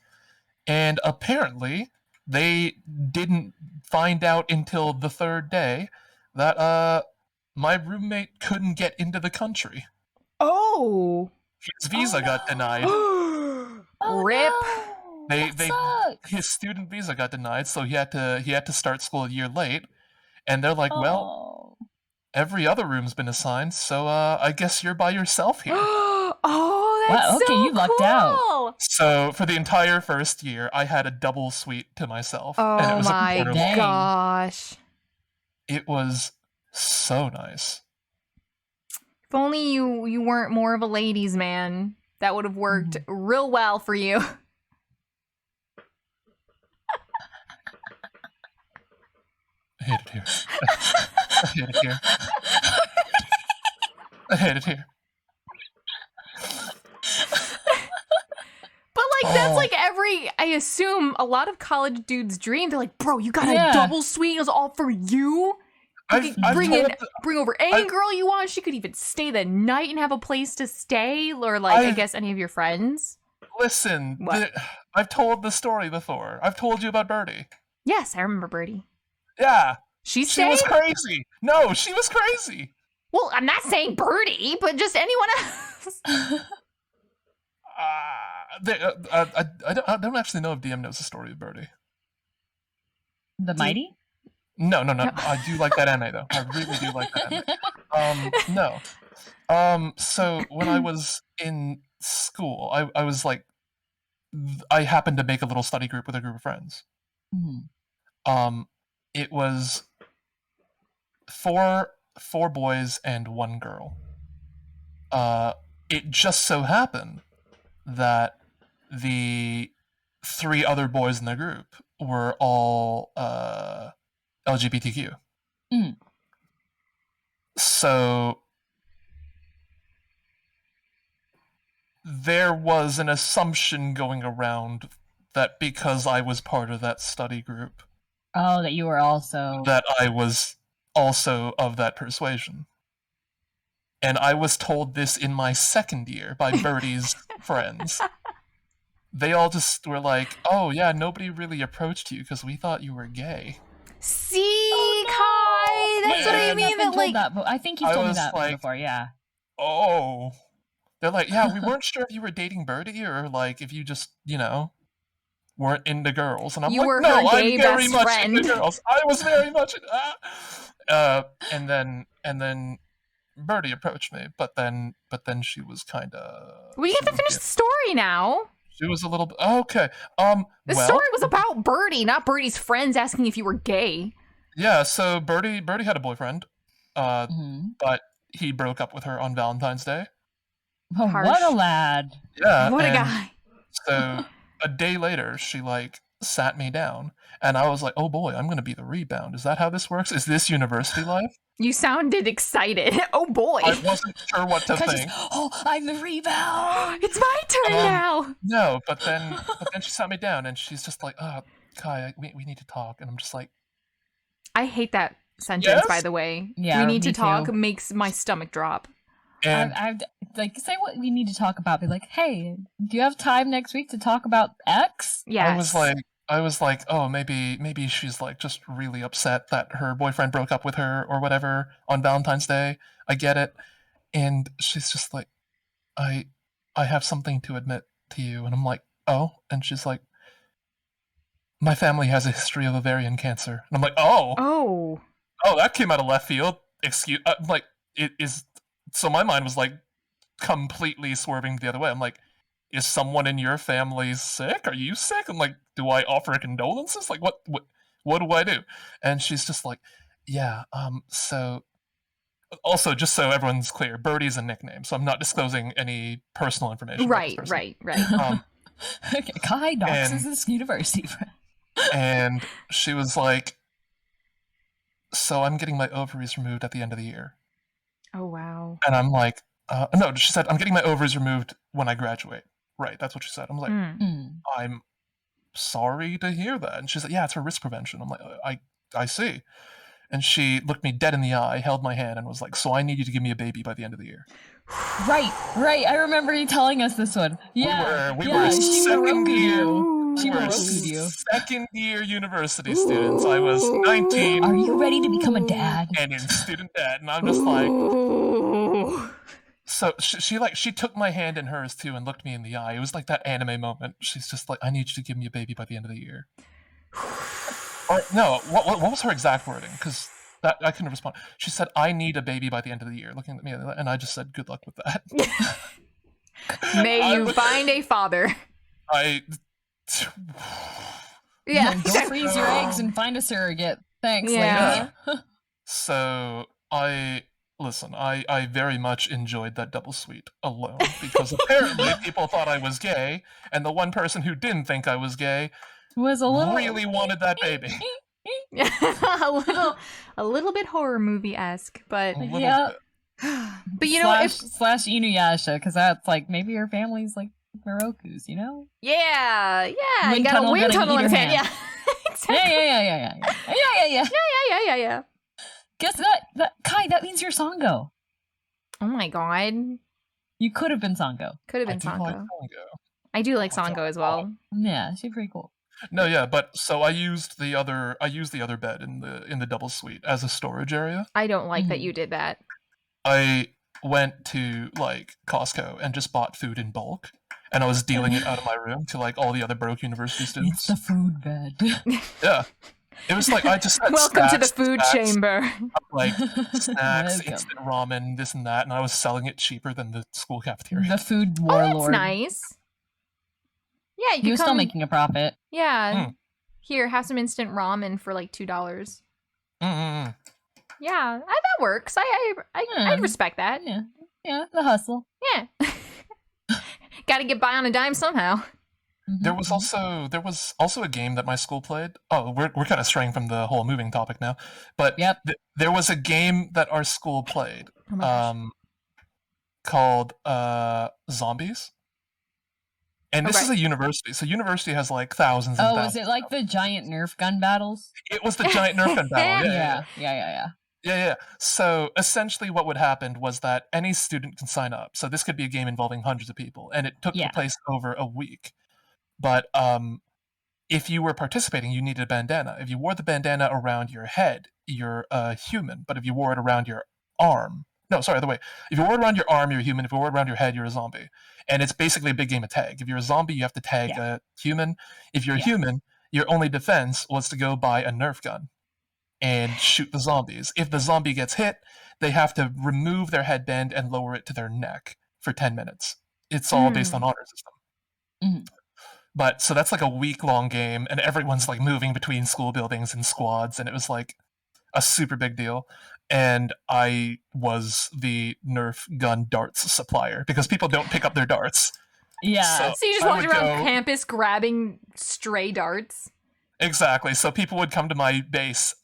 and apparently they didn't find out until the third day that my roommate couldn't get into the country. Oh. His visa got denied. Rip. His student visa got denied, so he had to start school a year late. And they're like, well, every other room's been assigned, so I guess you're by yourself here. Oh, that's Wow, okay, so you lucked out. cool. So for the entire first year, I had a double suite to myself. and it Oh was a my quarter dang. gosh. It was so nice. If only you weren't more of a ladies' man. That would have worked real well for you. I hate it here. I hate it here. I hate it here. But like that's like I assume a lot of college dudes' dream. They're like, bro, you got Yeah. a double suite. It was all for you. Bring over any girl you want. She could even stay the night and have a place to stay, or I guess any of your friends. Listen, I've told the story before. I've told you about Birdie. Yes, I remember Birdie. Yeah. She was crazy. No, she was crazy. Well, I'm not saying Birdie, but just anyone else. I don't actually know if DM knows the story of Birdie. The Mighty? No. I do like that anime, though. I really do like that anime. No. So when I was in school, I was like, I happened to make a little study group with a group of friends. Mm-hmm. It was four boys and one girl. It just so happened that the 3 other boys in the group were all LGBTQ. Mm. So there was an assumption going around that because I was part of that study group, that you were also... that I was also of that persuasion. And I was told this in my second year by Birdie's friends. They all just were like, oh yeah, nobody really approached you because we thought you were gay. See, Kai? That's what I mean. I think you've told me that before, yeah. Oh. They're like, yeah, we weren't sure if you were dating Birdie or if you just, weren't into girls. And I'm no, I'm very much into girls. I was very much and then Birdie approached me, but then she was kind of... We get to finish the story now. She was a little bit... Okay. The story was about Birdie, not Birdie's friends asking if you were gay. Yeah, so Birdie had a boyfriend, but he broke up with her on Valentine's Day. Oh, what a lad. Yeah. What a guy. So a day later, she sat me down, and I was like, oh boy, I'm going to be the rebound. Is that how this works? Is this university life? You sounded excited. Oh boy. I wasn't sure what to think. I'm the rebound. It's my turn now. No, but then she sat me down and she's just like, oh, Kai, we need to talk. And I'm just like... I hate that sentence, by the way. Yeah, we need to talk too. Makes my stomach drop. And I've say what we need to talk about. Be like, hey, do you have time next week to talk about X? Yeah. I was like, oh, maybe she's just really upset that her boyfriend broke up with her or whatever on Valentine's Day. I get it. And she's just like, I have something to admit to you. And I'm like, oh. And she's like, my family has a history of ovarian cancer. And I'm like, oh, that came out of left field. Excuse, it is. So my mind was completely swerving the other way. I'm like, is someone in your family sick? Are you sick? I'm like, do I offer condolences? What do I do? And she's just like, yeah, so... Also, just so everyone's clear, Birdie's a nickname, so I'm not disclosing any personal information. Right. Okay, Kai doxes his university friend. And she was like, so I'm getting my ovaries removed at the end of the year. Oh, wow. And I'm like, no, she said, I'm getting my ovaries removed when I graduate. Right, that's what she said. I'm like, I'm sorry to hear that. And she's like, yeah, it's for risk prevention. I'm like, I see. And she looked me dead in the eye, held my hand, and was like, so I need you to give me a baby by the end of the year. Right. I remember you telling us this one. Yeah. We were second year university students. I was 19. Are you ready to become a dad? And in student debt. And I'm just like... So she took my hand in hers too and looked me in the eye. It was like that anime moment. She's just like, I need you to give me a baby by the end of the year. Or no, what was her exact wording? Because that I couldn't respond. She said, I need a baby by the end of the year, looking at me, and I just said, good luck with that. May you find a father. Yeah. Go freeze your eggs and find a surrogate. Thanks, lady. So I very much enjoyed that double suite alone because apparently people thought I was gay, and the one person who didn't think I was gay was really wanted that baby. a little bit horror movie-esque, but yeah. But you know, slash Inuyasha, because that's maybe your family's Moroku's, you know? Yeah. You got a wind tunnel in his hand. Yeah. Exactly. Yeah. Guess that Kai, that means you're Sango. Oh my god. You could have been Sango. Could have been I do like Sango. Sango. I do like Sango as well. Yeah, she's pretty cool. No, yeah, but so I used the other bed in the double suite as a storage area. I don't like that you did that. I went to like Costco and just bought food in bulk, and I was dealing it out of my room to like all the other broke university It's students. the food bed. Yeah, it was like I just had Welcome to the stacks and food stacks chamber. of, like snacks, Welcome. instant ramen, this and that, and I was selling it cheaper than the school cafeteria. The food Oh, warlord. that's nice. Yeah, you He could was come. still making a profit. Yeah. Here, have some instant ramen for like $2. Mm-mm. Yeah, that works. I respect that. Yeah, the hustle. Yeah. Got to get by on a dime somehow. There was also a game that my school played. Oh, we're kind of straying from the whole moving topic now, but Yep. there was a game that our school played Oh my gosh. called Zombies. And this Okay. is a university, so university has like thousands and Oh, thousands. is it like the giant Nerf gun battles? It was the giant Nerf gun battle. Yeah. So essentially what would happen was that any student can sign up. So this could be a game involving hundreds of people, and it took place over a week. But if you were participating, you needed a bandana. If you wore the bandana around your head, you're a human. But if you wore it around your arm... No, sorry, other way. If you wore it around your arm, you're a human. If you wore it around your head, you're a zombie. And it's basically a big game of tag. If you're a zombie, you have to tag a human. If you're a human, your only defense was to go buy a Nerf gun and shoot the zombies. If the zombie gets hit, they have to remove their headband and lower it to their neck for 10 minutes. It's all based on honor system. But so that's like a week-long game, and everyone's like moving between school buildings in squads, and it was like a super big deal. And I was the Nerf gun darts supplier because people don't pick up their darts. Yeah. So you just walked around campus grabbing stray darts? Exactly. So people would come to my base,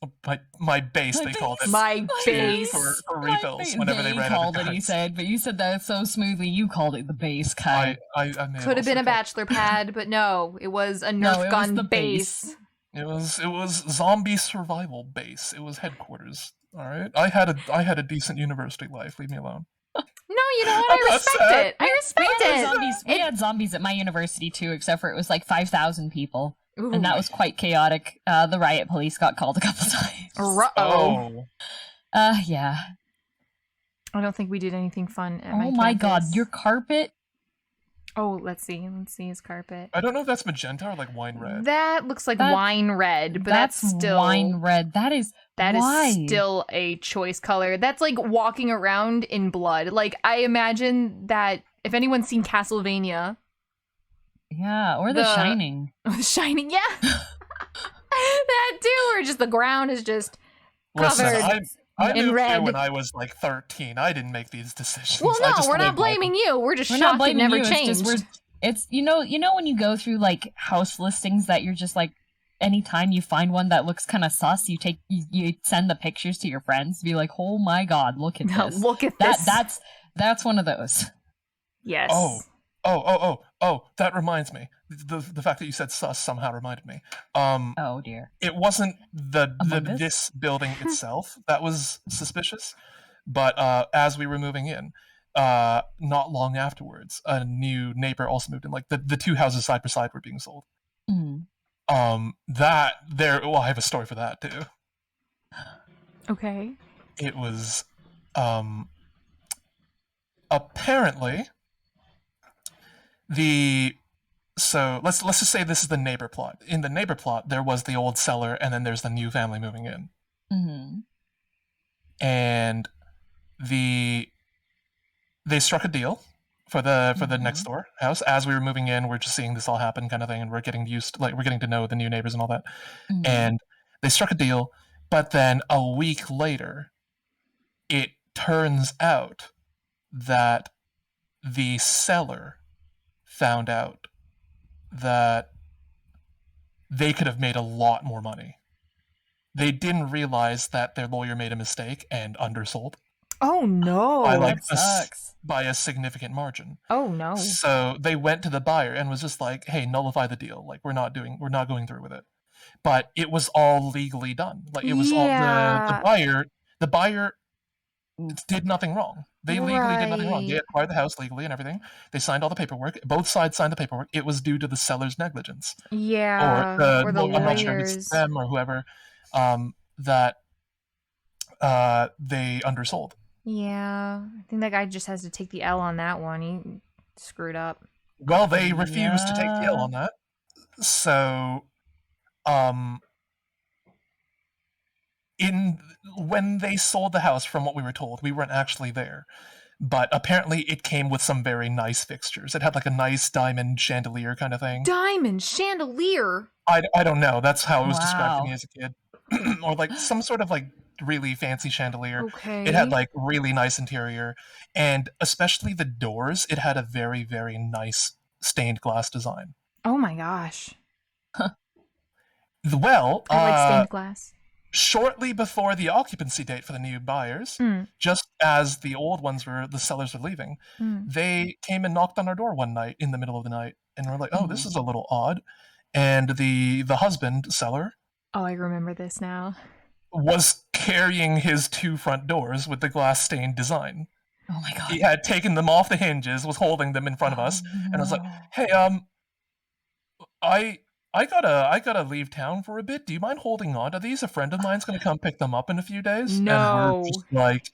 my base, they called it. My base. For refills whenever they ran out called of it, darts. he said, but you said that so smoothly, you called it the base, Kai. I may have Could have been also a bachelor pad, but no, it was a No, Nerf it was gun the base. base. It was zombie survival base. It was headquarters. All right. I had a decent university life. Leave me alone. No, you know what? I respect it. I respect it. We had zombies at my university too, except for it was like 5,000 people. Ooh. And that was quite chaotic. The riot police got called a couple times. Uh-oh. Yeah. I don't think we did anything fun at my Oh my god, campus. your carpet? Oh, let's see. Let's see his carpet. I don't know if that's magenta or like wine red. That looks like wine red, but that's still wine red. That is still a choice color. That's like walking around in blood. Like I imagine that if anyone's seen Castlevania, yeah, or The Shining. The Shining, yeah, that too. Where just the ground is just covered. Listen, I in moved red. here when I was like 13. I didn't make these decisions. Well, I no, just we're not made blaming you. We're just We're not shocked it blaming never you. changed. It's you know when you go through like house listings that you're just like anytime you find one that looks kind of sus, you send the pictures to your friends, be like, oh my god, look at this. Look at this. That's one of those. Yes. Oh, that reminds me. The fact that you said sus somehow reminded me. Oh dear. It wasn't this building itself that was suspicious, but as we were moving in, not long afterwards, a new neighbor also moved in. Like the two houses side by side were being sold. Mm. I have a story for that too. Okay. It was apparently so let's just say this is the neighbor plot. In the neighbor plot, there was the old cellar, and then there's the new family moving in. Mm-hmm. And they struck a deal for the next door house. As we were moving in, we're just seeing this all happen, kind of thing, and we're getting to know the new neighbors and all that. Mm-hmm. And they struck a deal, but then a week later, it turns out that the seller found out that they could have made a lot more money. They didn't realize that their lawyer made a mistake and undersold. Oh no. That sucks. By a significant margin. Oh no. So they went to the buyer and was just like, hey, nullify the deal. Like we're not going through with it. But it was all legally done. Like it was all the The buyer did nothing wrong. They legally did nothing wrong. They Right. acquired the house legally and everything. They signed all the paperwork. Both sides signed the paperwork. It was due to the seller's negligence. Yeah. Or the I'm not sure if it's lawyers. them or whoever, that they undersold. Yeah. I think that guy just has to take the L on that one. He screwed up. Well, they refused to take the L on that. So, when they sold the house, from what we were told, we weren't actually there, but apparently it came with some very nice fixtures. It had like a nice diamond chandelier kind of thing. Diamond chandelier? I don't know. That's how it was described to Wow. me as a kid. Or like some sort of like really fancy chandelier. Okay. It had like really nice interior, and especially the doors, it had a very, very nice stained glass design. Oh my gosh. Well, I like stained glass. shortly before the occupancy date for the new buyers, just as the old ones the sellers were leaving, they came and knocked on our door one night in the middle of the night, and we're like, oh, this is a little odd. And the husband, seller, Oh, I remember this now. was carrying his 2 front doors with the glass stained design. Oh my god. He had taken them off the hinges, was holding them in front of us, and I was like, hey, I gotta leave town for a bit. Do you mind holding on to these? A friend of mine's gonna come pick them up in a few days. No. And we're just like,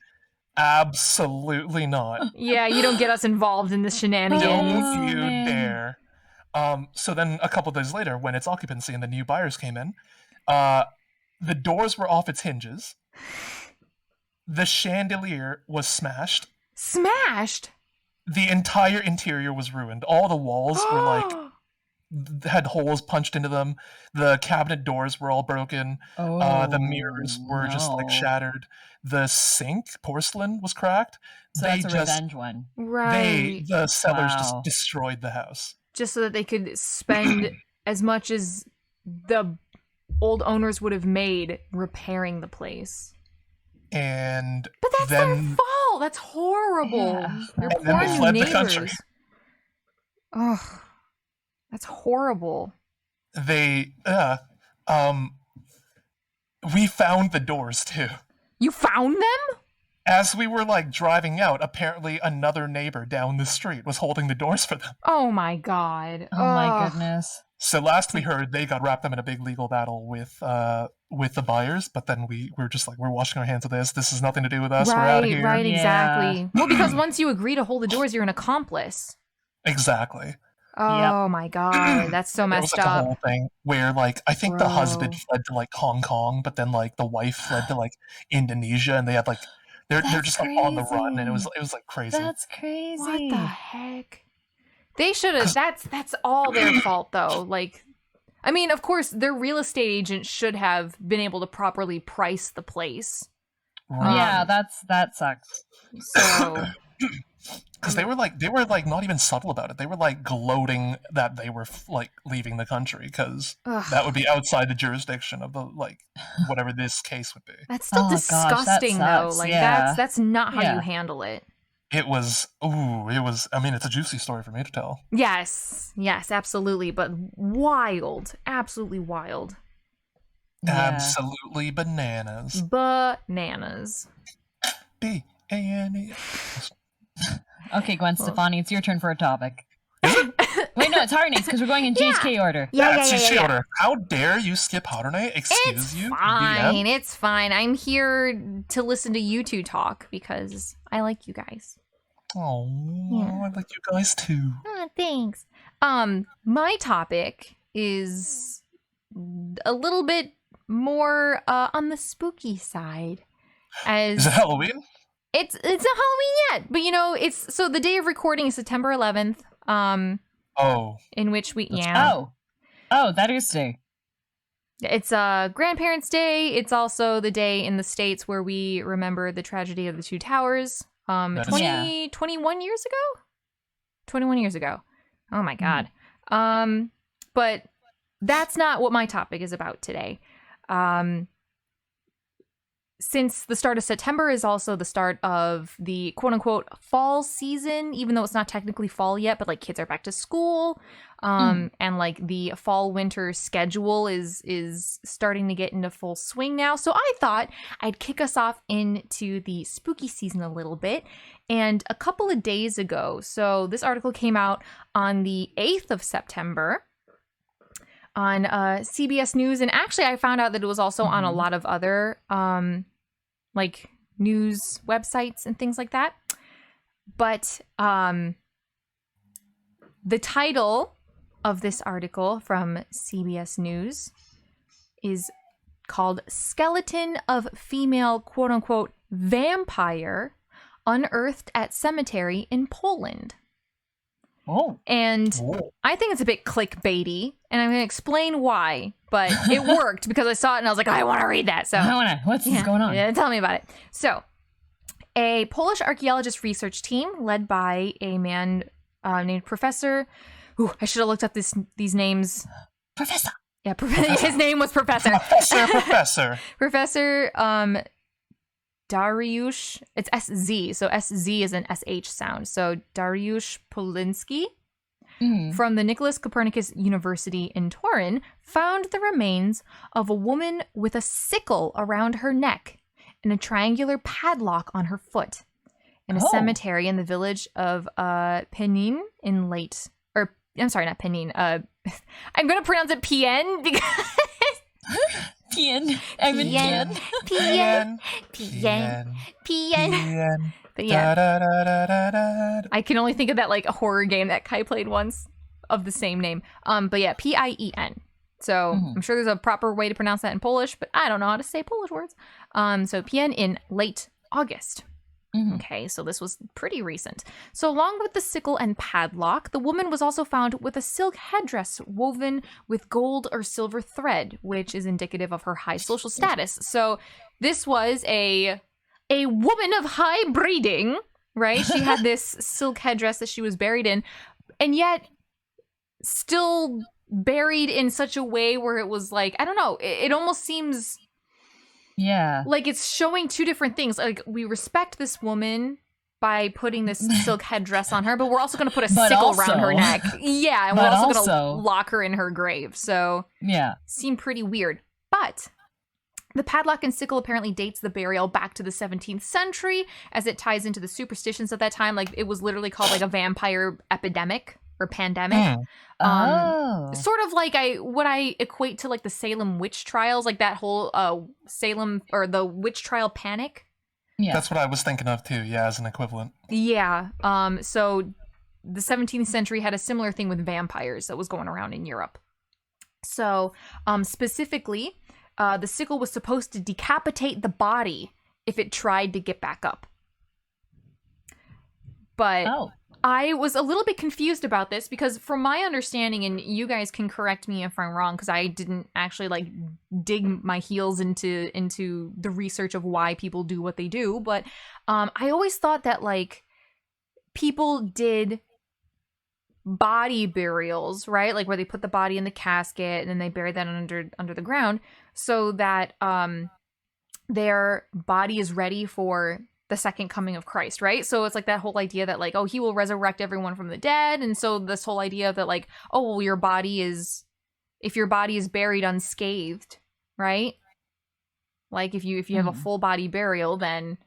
absolutely not. Yeah, you don't get us involved in the shenanigans. Don't you dare. So then a couple days later, when it's occupancy and the new buyers came in, the doors were off its hinges. The chandelier was smashed. Smashed? The entire interior was ruined. All the walls were like had holes punched into them. The cabinet doors were all broken. The mirrors were just like shattered. The sink porcelain was cracked. So that's a revenge one. Right. The sellers just destroyed the house. Just so that they could spend as much as the old owners would have made repairing the place. And but that's their fault. That's horrible. Yeah. They're and then they poor fled neighbors. the country. Ugh, that's horrible. They we found the doors too. You found them? As we were like driving out, apparently another neighbor down the street was holding the doors for them. Oh my god. Oh my goodness. So last we heard, they got wrapped up in a big legal battle with the buyers, but then we were just like, we're washing our hands of this. This has nothing to do with us. We're out of here. Right, exactly. Well, because once you agree to hold the doors, you're an accomplice. Exactly. Oh my god, that's so messed it was like up. a whole thing where like I think the husband fled to like Hong Kong, but then like the wife fled to like Indonesia, and they had like they're just like on the run, and it was like crazy. That's crazy. What the heck? They should have. That's all their fault though. Like, I mean, of course, their real estate agent should have been able to properly price the place. Yeah, that sucks. So. Because they were like not even subtle about it. They were like gloating that they were like leaving the country because that would be outside the jurisdiction of the like whatever this case would be. That's still disgusting though. Like that's not how you handle it. It was. I mean, it's a juicy story for me to tell. Yes, absolutely, but wild, absolutely wild. Yeah. Absolutely bananas. Bananas. B-A-N-A-S. Okay, Gwen Stefani, it's your turn for a topic. Wait, no, it's Harune's because we're going in GHK order. GHK order. How dare you skip Harune? Excuse you. Fine, it's fine. I'm here to listen to you two talk because I like you guys. Oh, I like you guys too. Thanks. My topic is a little bit more on the spooky side. Is it Halloween? It's not Halloween yet, but you know, it's so the day of recording is September 11th. In which we that is today. It's Grandparents' Day. It's also the day in the States where we remember the tragedy of the Two Towers. 21 years ago? 21 years ago. Oh my god. But that's not what my topic is about today. since the start of September is also the start of the quote unquote fall season, even though it's not technically fall yet, but like kids are back to school. And like the fall winter schedule is starting to get into full swing now. So I thought I'd kick us off into the spooky season a little bit. And a couple of days ago, so this article came out on the 8th of September on CBS News, and actually I found out that it was also on a lot of other like news websites and things like that. But the title of this article from CBS News is called "Skeleton of Female Quote-Unquote Vampire Unearthed at Cemetery in Poland." And I think it's a bit clickbaity, and I'm going to explain why, but it worked because I saw it and I was like, I want to read that. So what's going on? Yeah, tell me about it. So a Polish archaeologist research team led by a man named Professor. Ooh, I should have looked up these names. Professor. Yeah, his name was Professor. Professor Dariusz, it's SZ, so SZ is an SH sound. So Dariusz Polinsky from the Nicholas Copernicus University in Turin found the remains of a woman with a sickle around her neck and a triangular padlock on her foot in a cemetery in the village of Penin in late, or I'm sorry, not Penin. I'm going to pronounce it Pien because... Pien. I'm in Pien. Pien. But yeah, I can only think of that like a horror game that Kai played once of the same name. But yeah, Pien. So I'm sure there's a proper way to pronounce that in Polish, but I don't know how to say Polish words. So Pien in late August. Okay, so this was pretty recent. So along with the sickle and padlock, the woman was also found with a silk headdress woven with gold or silver thread, which is indicative of her high social status. So this was a woman of high breeding, right? She had this silk headdress that she was buried in, and yet still buried in such a way where it was like, I don't know, it almost seems... Yeah. Like, it's showing two different things. Like, we respect this woman by putting this silk headdress on her, but we're also going to put a sickle around her neck. Yeah, and we're also going to lock her in her grave. So, yeah. Seemed pretty weird. But the padlock and sickle apparently dates the burial back to the 17th century, as it ties into the superstitions of that time. Like, it was literally called, like, a vampire epidemic or pandemic. Sort of like what I equate to like the Salem witch trials, like that whole Salem or the witch trial panic. Yeah, that's what I was thinking of too. Yeah, as an equivalent. Yeah. So the 17th century had a similar thing with vampires that was going around in Europe. So specifically, the sickle was supposed to decapitate the body if it tried to get back up. But I was a little bit confused about this because from my understanding, and you guys can correct me if I'm wrong because I didn't actually like dig my heels into the research of why people do what they do, but I always thought that like people did body burials, right? Like where they put the body in the casket and then they bury that under the ground so that their body is ready for the second coming of Christ, right? So it's like that whole idea that like, oh, he will resurrect everyone from the dead. And so this whole idea that like, oh, well, if your body is buried unscathed, right? Like if you have a full body burial, then,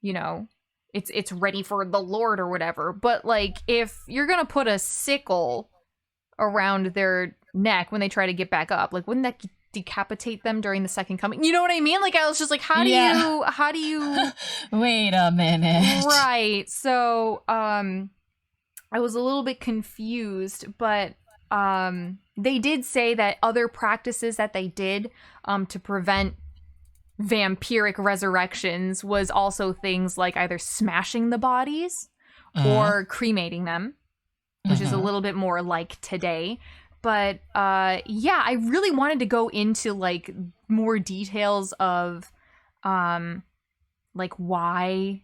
you know, it's ready for the Lord or whatever. But like if you're going to put a sickle around their neck when they try to get back up, like wouldn't that decapitate them during the second coming? You know what I mean? Like I was just like, how do you wait a minute, right? So I was a little bit confused, but they did say that other practices that they did to prevent vampiric resurrections was also things like either smashing the bodies or cremating them, which is a little bit more like today. But yeah, I really wanted to go into like more details of like why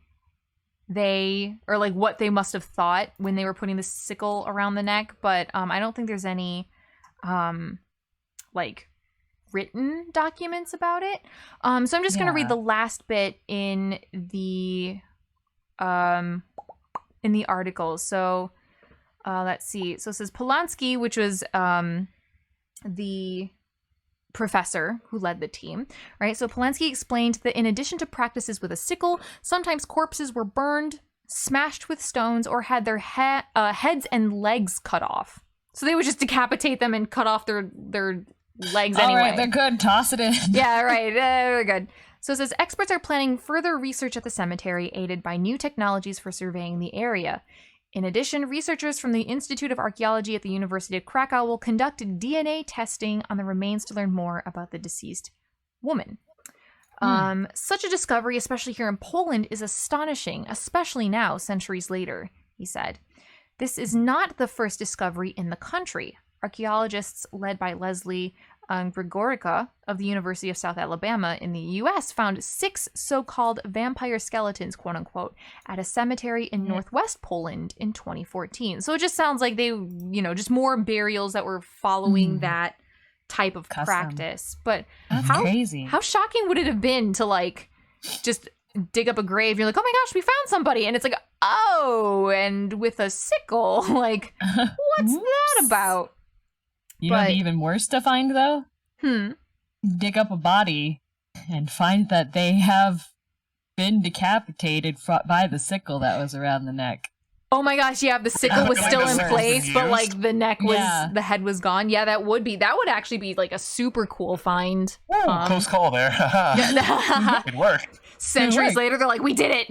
they, or like what they must have thought when they were putting the sickle around the neck. But I don't think there's any like written documents about it. So I'm just going to read the last bit in the article. So let's see. So it says Polanski, which was the professor who led the team, right? So Polanski explained that in addition to practices with a sickle, sometimes corpses were burned, smashed with stones, or had their heads and legs cut off. So they would just decapitate them and cut off their legs anyway. All right, they're good. Toss it in. Yeah, right. They're good. So it says experts are planning further research at the cemetery, aided by new technologies for surveying the area. In addition, researchers from the Institute of Archaeology at the University of Krakow will conduct DNA testing on the remains to learn more about the deceased woman. Such a discovery, especially here in Poland, is astonishing, especially now, centuries later, he said. This is not the first discovery in the country. Archaeologists led by Leslie Grigorica of the University of South Alabama in the U.S. found 6 so-called vampire skeletons, quote-unquote, at a cemetery in northwest Poland in 2014. So it just sounds like they, just more burials that were following that type of practice. But that's crazy. How shocking would it have been to, just dig up a grave? You're like, oh my gosh, we found somebody. And it's like, oh, and with a sickle. What's that about? You know, even worse to find, though? Dig up a body and find that they have been decapitated by the sickle that was around the neck. Oh my gosh, yeah, the sickle was still in place, but the neck was, the head was gone. Yeah, that would actually be a super cool find. Ooh, close call there. Good work. Centuries later, they're like, we did it.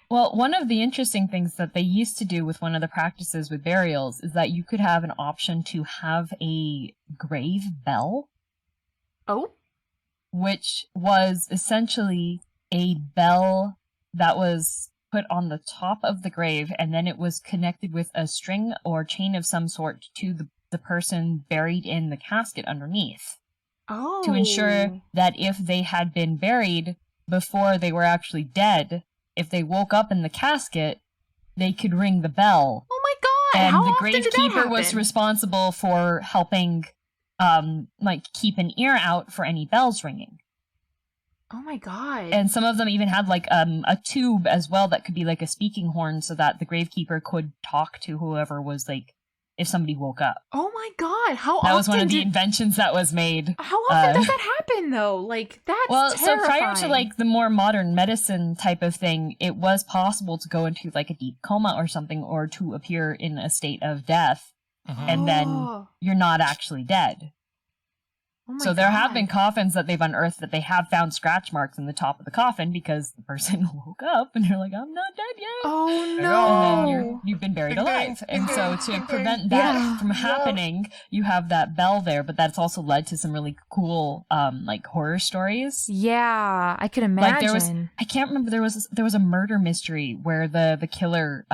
Well, one of the interesting things that they used to do with one of the practices with burials is that you could have an option to have a grave bell. Oh? Which was essentially a bell that was put on the top of the grave, and then it was connected with a string or chain of some sort to the person buried in the casket underneath. Oh. To ensure that if they had been buried before they were actually dead, if they woke up in the casket, they could ring the bell. Oh my god! And how the often did that gravekeeper happen? was responsible for helping, keep an ear out for any bells ringing. Oh my god! And some of them even had a tube as well that could be like a speaking horn, so that the gravekeeper could talk to whoever was if somebody woke up. Oh my god! That was one of the inventions that was made. How often does that happen though? That's terrifying. So prior to the more modern medicine type of thing, it was possible to go into a deep coma or something, or to appear in a state of death, and then you're not actually dead. Oh my so there God. have been coffins that they've unearthed that they have found scratch marks in the top of the coffin because the person woke up and they're like, I'm not dead yet. Oh no! And then you've been buried alive. And so to prevent that from happening, you have that bell there. But that's also led to some really cool horror stories. Yeah, I could imagine. I can't remember, there was a murder mystery where the killer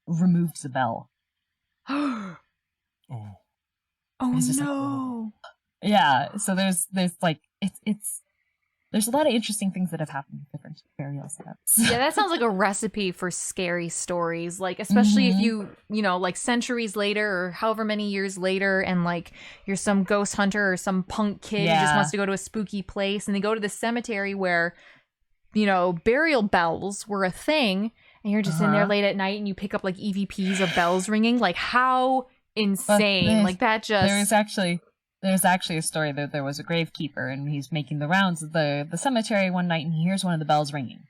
removed the bell. Oh It's just no! Yeah, so there's there's a lot of interesting things that have happened with different burial setups. Yeah, that sounds like a recipe for scary stories. Especially if you centuries later or however many years later, and you're some ghost hunter or some punk kid who just wants to go to a spooky place, and they go to the cemetery where, burial bells were a thing, and you're just in there late at night and you pick up EVPs of bells ringing. How insane! There's actually a story that there was a gravekeeper and he's making the rounds of the cemetery one night and he hears one of the bells ringing.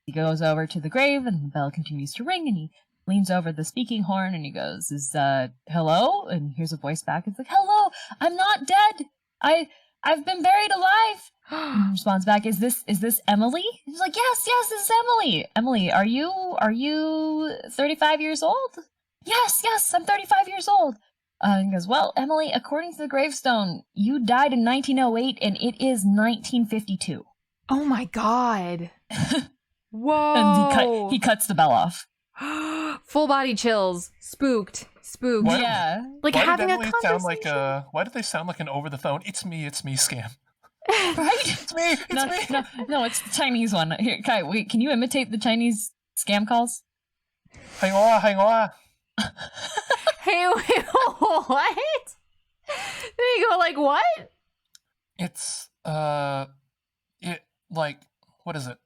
He goes over to the grave and the bell continues to ring and he leans over the speaking horn and he goes, hello? And here's a voice back. It's like, hello, I'm not dead. I've been buried alive. And he responds back, is this Emily? He's like, yes, this is Emily. Emily, are you 35 years old? Yes, I'm 35 years old. And he goes, well, Emily, according to the gravestone, you died in 1908 and it is 1952. Oh my god. Whoa. And he cuts the bell off. Full body chills. Spooked. Yeah. Having a conversation. Why did they sound like an over the phone, it's me scam? Right? It's me. No, it's the Chinese one. Here, Kai, wait, can you imitate the Chinese scam calls? Hang on. Hey, wait, what? There you go, what? It's it like what is it?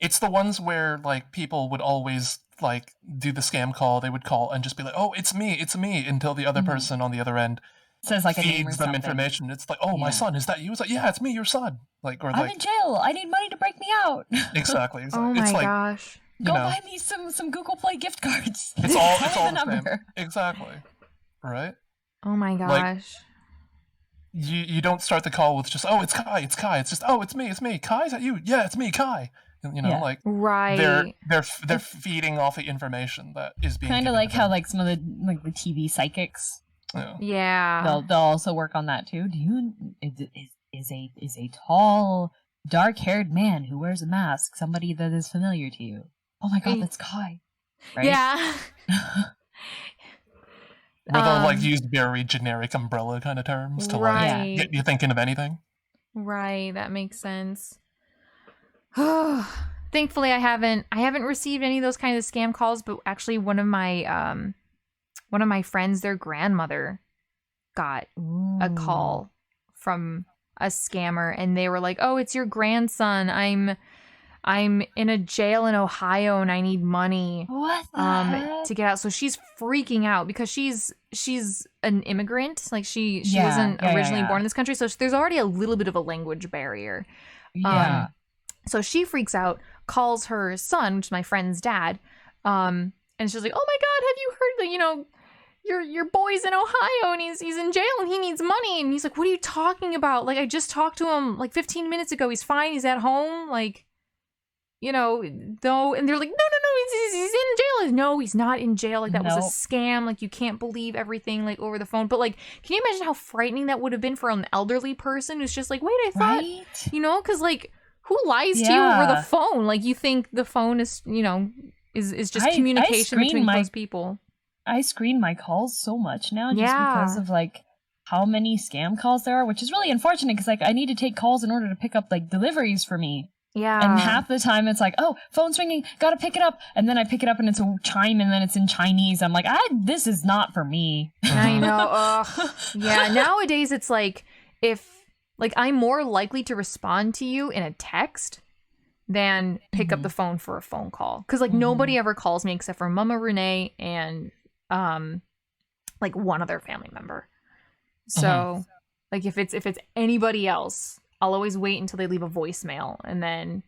It's the ones where like people would always like do the scam call. They would call and just be like, "Oh, it's me," until the other person on the other end Says like a name or feeds them something. information. It's like, "Oh, my Yeah. son, is that you?" It's like, "Yeah, it's me, your son." Like, or I'm like, in jail. I need money to break me out. exactly. It's, Oh it's my like, gosh. Go know, buy me some Google Play gift cards. it's all Tell it's me all the the same. number. Exactly. Right? Oh my Like, gosh. you don't start the call with just, "Oh, it's Kai, it's Kai." It's just, "Oh, it's me. Kai, is that you?" "Yeah, it's me, Kai." You know, Yeah. like Right. they're feeding off the information that is being Kind of given like to how them. like some of the like the TV psychics, Yeah. Yeah. they'll also work on that too. Do you is a tall, dark-haired man who wears a mask somebody that is familiar to you? Oh my god, that's Kai. Right? Yeah. Where they'll like use very generic umbrella kind of terms to like Right. get you thinking of anything. Right, that makes sense. Thankfully, I haven't received any of those kinds of scam calls, but actually one of my friends, their grandmother got a call from a scammer, and they were like, "Oh, it's your grandson. I'm in a jail in Ohio and I need money What the heck? to get out." So she's freaking out because she's an immigrant. Like she Yeah, wasn't yeah, originally yeah. born in this country, so there's already a little bit of a language barrier. Yeah. So she freaks out, calls her son, which is my friend's dad, and she's like, "Oh my god, have you heard that, you know, your boy's in Ohio and he's in jail and he needs money?" And he's like, "What are you talking about? Like, I just talked to him like 15 minutes ago. He's fine. He's at home. Like, you know, though." And they're like, "No, he's in jail." Like, no, he's not in jail. Like, that was a scam. Like, you can't believe everything like over the phone. But like, can you imagine how frightening that would have been for an elderly person who's just like, "Wait, I thought," Right? you know, because like, who lies to you over the phone? Like, you think the phone is, you know, is just communication between close people. I screen my calls so much now just because of like how many scam calls there are, which is really unfortunate because like I need to take calls in order to pick up like deliveries for me. Yeah. And half the time it's like, "Oh, phone's ringing, gotta pick it up." And then I pick it up and it's a chime and then it's in Chinese. I'm like, this is not for me. I know. Yeah. Nowadays it's like, if like, I'm more likely to respond to you in a text than pick up the phone for a phone call. Because like nobody ever calls me except for Mama Renee and like one other family member. So like if it's anybody else, I'll always wait until they leave a voicemail. And then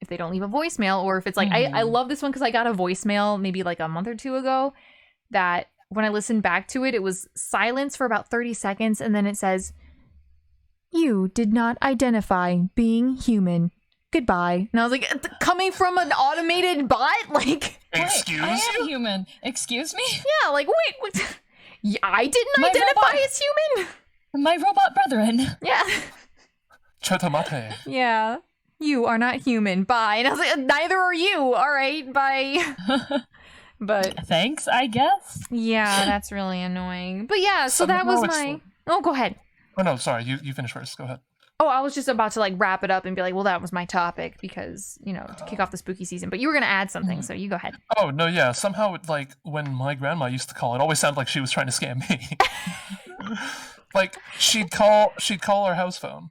if they don't leave a voicemail, or if it's like, I love this one because I got a voicemail maybe like a month or two ago that when I listened back to it, it was silence for about 30 seconds. And then it says, "You did not identify being human. Goodbye." And I was like, coming from an automated bot? Like, excuse I you? am human. Excuse me? Yeah, like, wait, what? I didn't identify as human? My robot brethren. Yeah. Chotomate. Yeah. "You are not human. Bye." And I was like, "Neither are you. All right, bye." But thanks, I guess. Yeah, that's really annoying. But yeah, so that was my... Oh, go ahead. Oh no, sorry, you finish first. Go ahead. Oh, I was just about to like wrap it up and be like, well, that was my topic because, you know, to kick off the spooky season. But you were going to add something, so you go ahead. Oh no, yeah. Somehow, like when my grandma used to call, it always sounded like she was trying to scam me. Like she'd call our house phone,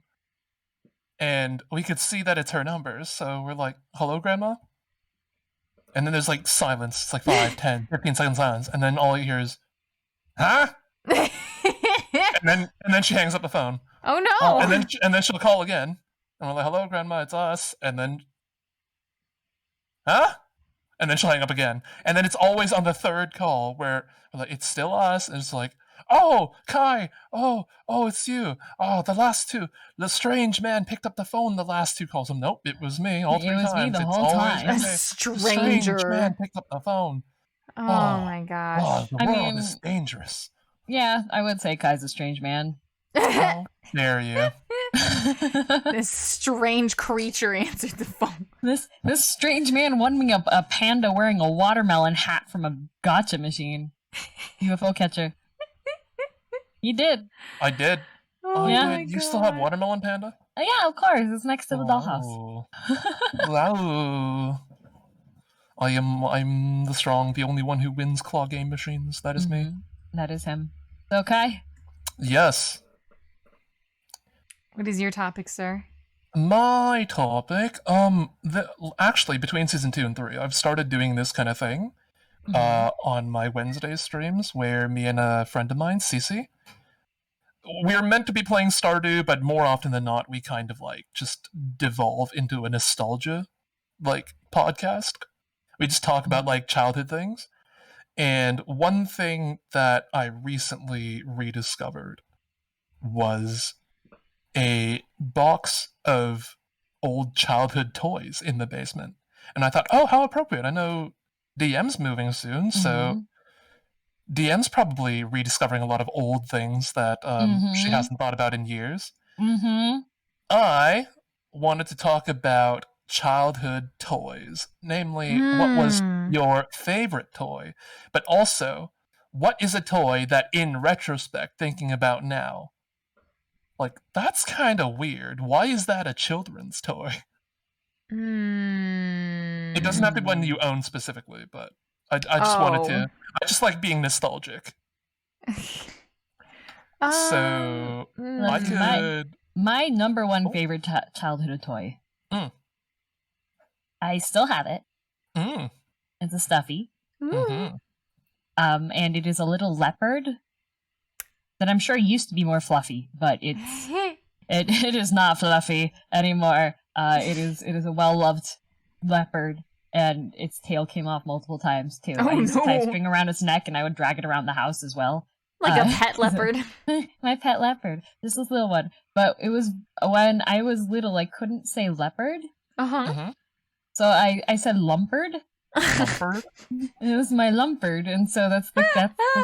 and we could see that it's her number. So we're like, "Hello, grandma." And then there's like silence. It's like 5, 10, 15 seconds silence, and then all you hear is, "Huh?" and then she hangs up the phone. Oh no! And then she'll call again, and we're like, "Hello, grandma, it's us." And then, "Huh?" And then she'll hang up again. And then it's always on the third call where we're like, "It's still us," and it's like, "Oh, Kai, oh, it's you. Oh, the last two. The strange man picked up the phone the last two calls." Nope, it was me all 3 times. It was me the It's whole always time. me. A The stranger. strange man picked up the phone. Oh my gosh. The world is dangerous. Yeah, I would say Kai's a strange man. How dare you? This strange creature answered the phone. This strange man won me a panda wearing a watermelon hat from a gotcha machine. UFO catcher. He did. I did. Oh yeah. my You still have Watermelon Panda? Yeah, of course. It's next to the dollhouse. Oh. Wow. I'm the strong, the only one who wins claw game machines. That is me. That is him. So, Kai? Yes. What is your topic, sir? My topic, actually, between season 2 and 3, I've started doing this kind of thing on my Wednesday streams, where me and a friend of mine, Cece, we're meant to be playing Stardew, but more often than not, we kind of like just devolve into a nostalgia like podcast. We just talk about like childhood things. And one thing that I recently rediscovered was a box of old childhood toys in the basement. And I thought, oh, how appropriate. I know DM's moving soon, so DM's probably rediscovering a lot of old things that she hasn't thought about in years. I wanted to talk about childhood toys, namely, what was your favorite toy, but also, what is a toy that, in retrospect, thinking about now, like, that's kind of weird. Why is that a children's toy? It doesn't have to be one you own specifically, but I just wanted to. I just like being nostalgic. So I could. My number one favorite childhood toy. I still have it. It's a stuffy. And it is a little leopard that I'm sure used to be more fluffy, but it is not fluffy anymore. It is a well-loved leopard, and its tail came off multiple times too. I used to tie a string around its neck, and I would drag it around the house as well. Like a pet leopard. My pet leopard. This was a little one. But it was when I was little, I couldn't say leopard. So I said lumpard. Lumpard? It was my lumpard, and so that's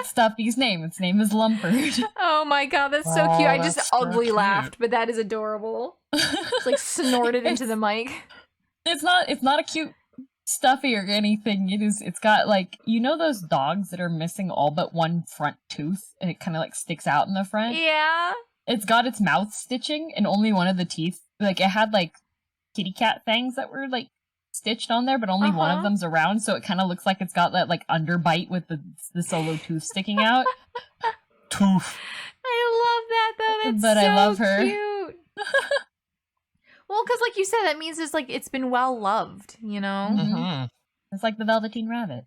Stuffy's name. Its name is Lumpard. Oh my god, that's so cute. I just ugly laughed, but that is adorable. It's like snorted into the mic. It's not a cute stuffy or anything. It's got like, you know those dogs that are missing all but one front tooth and it kind of like sticks out in the front? Yeah. It's got its mouth stitching and only one of the teeth, like it had like kitty cat fangs that were like stitched on there, but only one of them's around, so it kind of looks like it's got that like underbite with the solo tooth sticking out. Tooth. I love that though. That's but so I love her. Cute. Well, because like you said, that means it's like it's been well loved, you know? It's like the Velveteen Rabbit.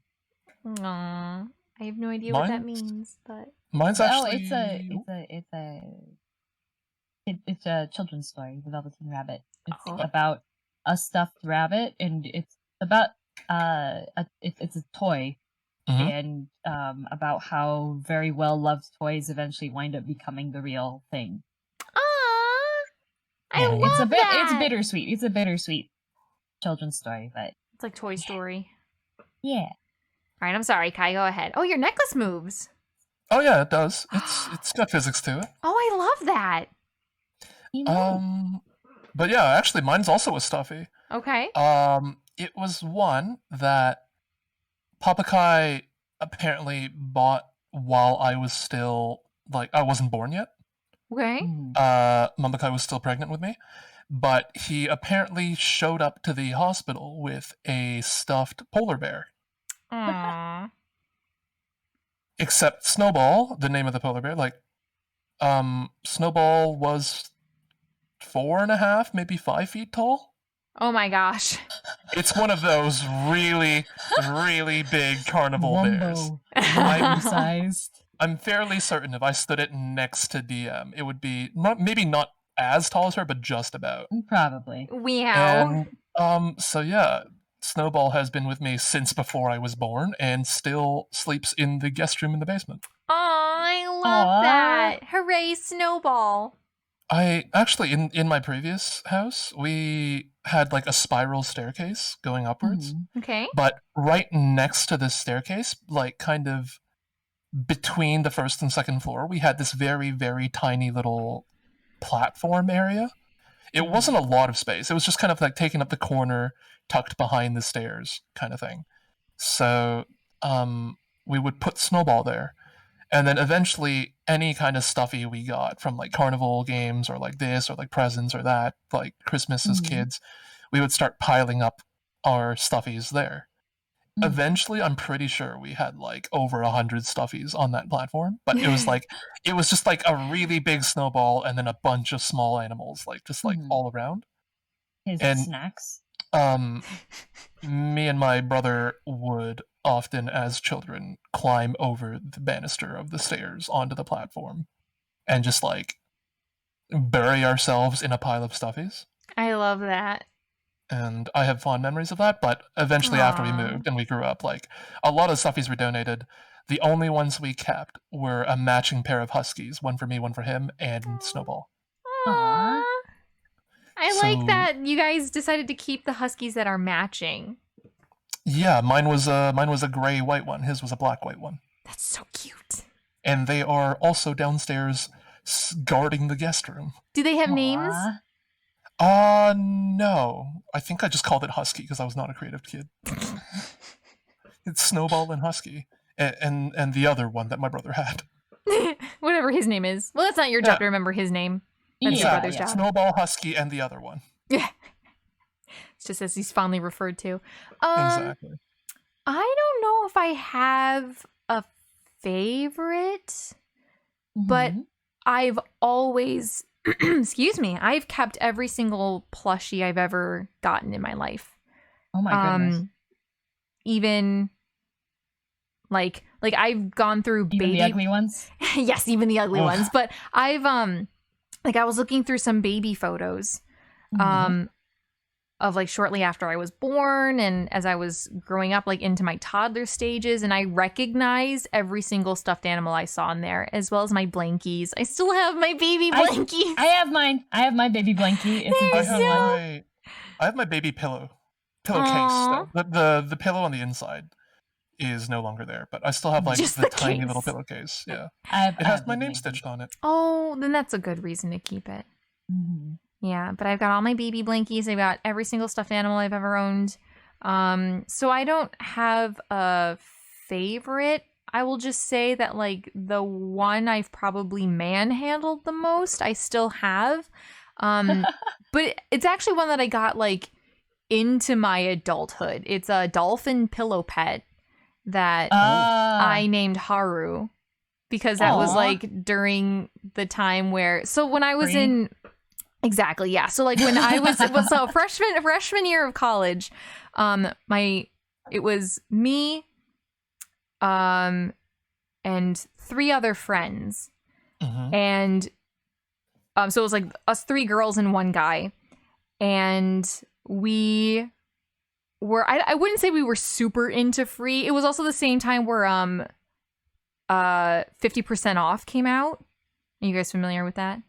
Aww. I have no idea what that means, but mine's actually it's a children's story, The Velveteen Rabbit. It's about a stuffed rabbit, and it's about it's a toy, and about how very well loved toys eventually wind up becoming the real thing. I love that. It's bittersweet. It's a bittersweet children's story, but it's like Toy Story. Yeah. All right, I'm sorry, Kai. Go ahead. Oh, your necklace moves. Oh yeah, it does. It's got physics to it. Oh, I love that. But yeah, actually, mine's also a stuffy. Okay. It was one that Papa Kai apparently bought while I was still like I wasn't born yet. Okay. Mama Kai was still pregnant with me, but he apparently showed up to the hospital with a stuffed polar bear. Aww. Except Snowball, the name of the polar bear, like, Snowball was 4.5, maybe 5 feet tall. Oh my gosh. It's one of those really, really big carnival bears. I'm fairly certain if I stood it next to DM, it would be maybe not as tall as her, but just about. Probably. Wow. And, so yeah, Snowball has been with me since before I was born and still sleeps in the guest room in the basement. Oh, I love that. Hooray, Snowball. I actually, in my previous house, we had like a spiral staircase going upwards. Okay. But right next to the staircase, like kind of between the first and second floor, we had this very, very tiny little platform area. It wasn't a lot of space. It was just kind of like taking up the corner, tucked behind the stairs kind of thing. So we would put Snowball there. And then eventually any kind of stuffy we got from like carnival games or like this or like presents or that, like Christmas as kids, we would start piling up our stuffies there. eventually, I'm pretty sure we had like over 100 stuffies on that platform, but it was just like a really big snowball and then a bunch of small animals, like just like all around. His And snacks. me and my brother would often, as children, climb over the banister of the stairs onto the platform and just like bury ourselves in a pile of stuffies. I love that. And I have fond memories of that, but eventually after we moved and we grew up, like, a lot of stuffies were donated. The only ones we kept were a matching pair of huskies, one for me, one for him, and Snowball. Aww. I like So- that you guys decided to keep the huskies that are matching. Yeah, mine was a gray-white one. His was a black-white one. That's so cute. And they are also downstairs guarding the guest room. Do they have names? No. I think I just called it Husky because I was not a creative kid. It's Snowball and Husky. And the other one that my brother had. Whatever his name is. Well, that's not your job to remember his name. That's your brother's job. Snowball, Husky, and the other one. Yeah. It's just as he's fondly referred to. Exactly. I don't know if I have a favorite, but I've always, excuse me, I've kept every single plushie I've ever gotten in my life. Oh my goodness. Even like I've gone through Even the ugly ones? Yes, even the ugly ones. But I've like I was looking through some baby photos of like shortly after I was born and as I was growing up, like into my toddler stages, and I recognized every single stuffed animal I saw in there, as well as my blankies. I still have my baby blankies. I have mine. I have my baby blankie. It's a different one. I have my baby pillowcase. The pillow on the inside is no longer there, but I still have like Just the the tiny case. little pillowcase. Yeah, It has my name stitched on it. Oh, then that's a good reason to keep it. Yeah, but I've got all my baby blankies. I've got every single stuffed animal I've ever owned. So I don't have a favorite. I will just say that like the one I've probably manhandled the most, I still have. But it's actually one that I got like into my adulthood. It's a dolphin pillow pet that I named Haru because that was like during the time where when I was in exactly, yeah. So like when I was so freshman year of college, it was me and 3 other friends. And so it was like us 3 girls and 1 guy. And we were I wouldn't say we were super into free. It was also the same time where 50% off came out. Are you guys familiar with that?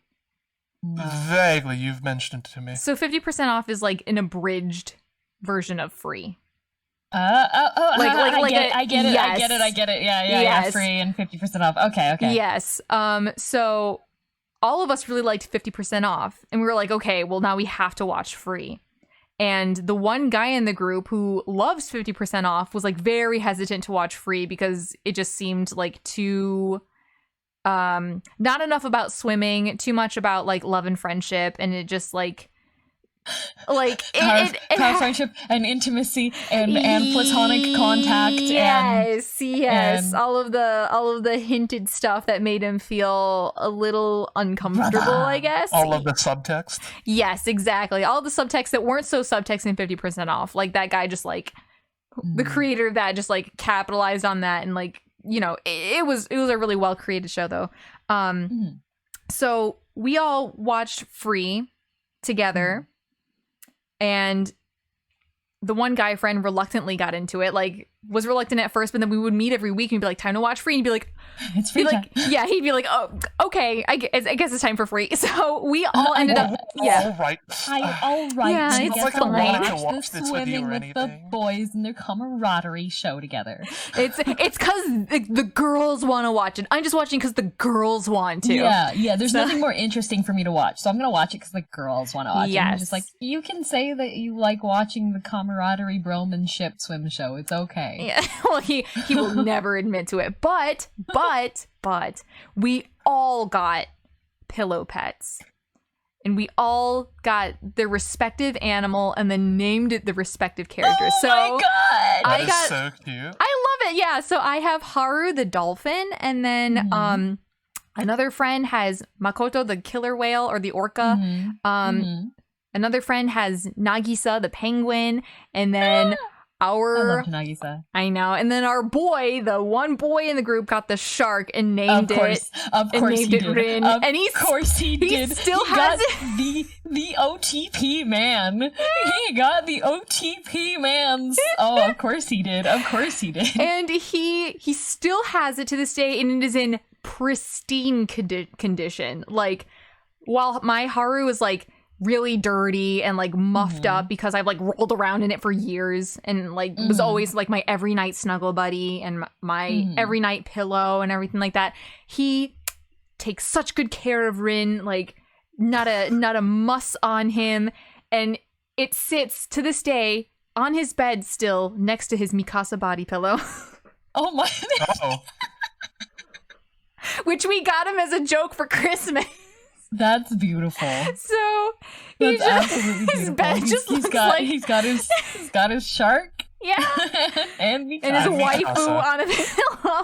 Vaguely, you've mentioned it to me. So 50% off is like an abridged version of free. I get it. Yes. Yeah. Free and 50% off. Okay. Yes. So all of us really liked 50% off, and we were like, okay, well now we have to watch free. And the one guy in the group who loves 50% off was like very hesitant to watch free because it just seemed like too not enough about swimming, too much about like love and friendship, and it just like friendship and intimacy and platonic contact. Yes. All of the hinted stuff that made him feel a little uncomfortable, I guess. All of the subtext. Yes, exactly. All the subtext that weren't so subtext in 50% off. Like that guy just like the creator of that just like capitalized on that, and like, you know, it was a really well created show though. So we all watched free together. And the one guy friend reluctantly got into it, like was reluctant at first, but then we would meet every week and be like, time to watch free. And he'd be like, it's free time. Yeah, he'd be like, oh, okay, I guess it's time for free. So we all ended up, all right. All right. Yeah, it's like I wanted to watch watch the this with you swimming or with the anything. boys and their camaraderie show together. It's because the girls want to watch it. I'm just watching because the girls want to. Yeah. There's nothing more interesting for me to watch, so I'm gonna watch it because the girls want to watch it. Yes. And just like, you can say that you like watching the camaraderie bromanship swim show. It's okay. Yeah. Well, he will never admit to it. But we all got pillow pets. and we all got the respective animal and then named it the respective characters. Oh my god! That is so cute. I love it. Yeah. So I have Haru the dolphin, and then another friend has Makoto the killer whale or the orca. Another friend has Nagisa the penguin, and then I love Nagisa. I know. And then our boy, the one boy in the group, got the shark and named it. Of course he did. Rin. Of and course he did. He still has has it. The OTP man. He got the OTP man's. Oh, of course he did. Of course he did. And he still has it to this day, and it is in pristine condition. Like, while my Haru is like really dirty and like muffed up because I've like rolled around in it for years and like was always like my every night snuggle buddy and my every night pillow and everything like that. He takes such good care of Rin, like not a muss on him, and it sits to this day on his bed still next to his Mikasa body pillow. Oh my! Which we got him as a joke for Christmas. That's beautiful. So that's absolutely beautiful. His bed just looks like he's got his shark. Yeah, and his waifu on a pillow.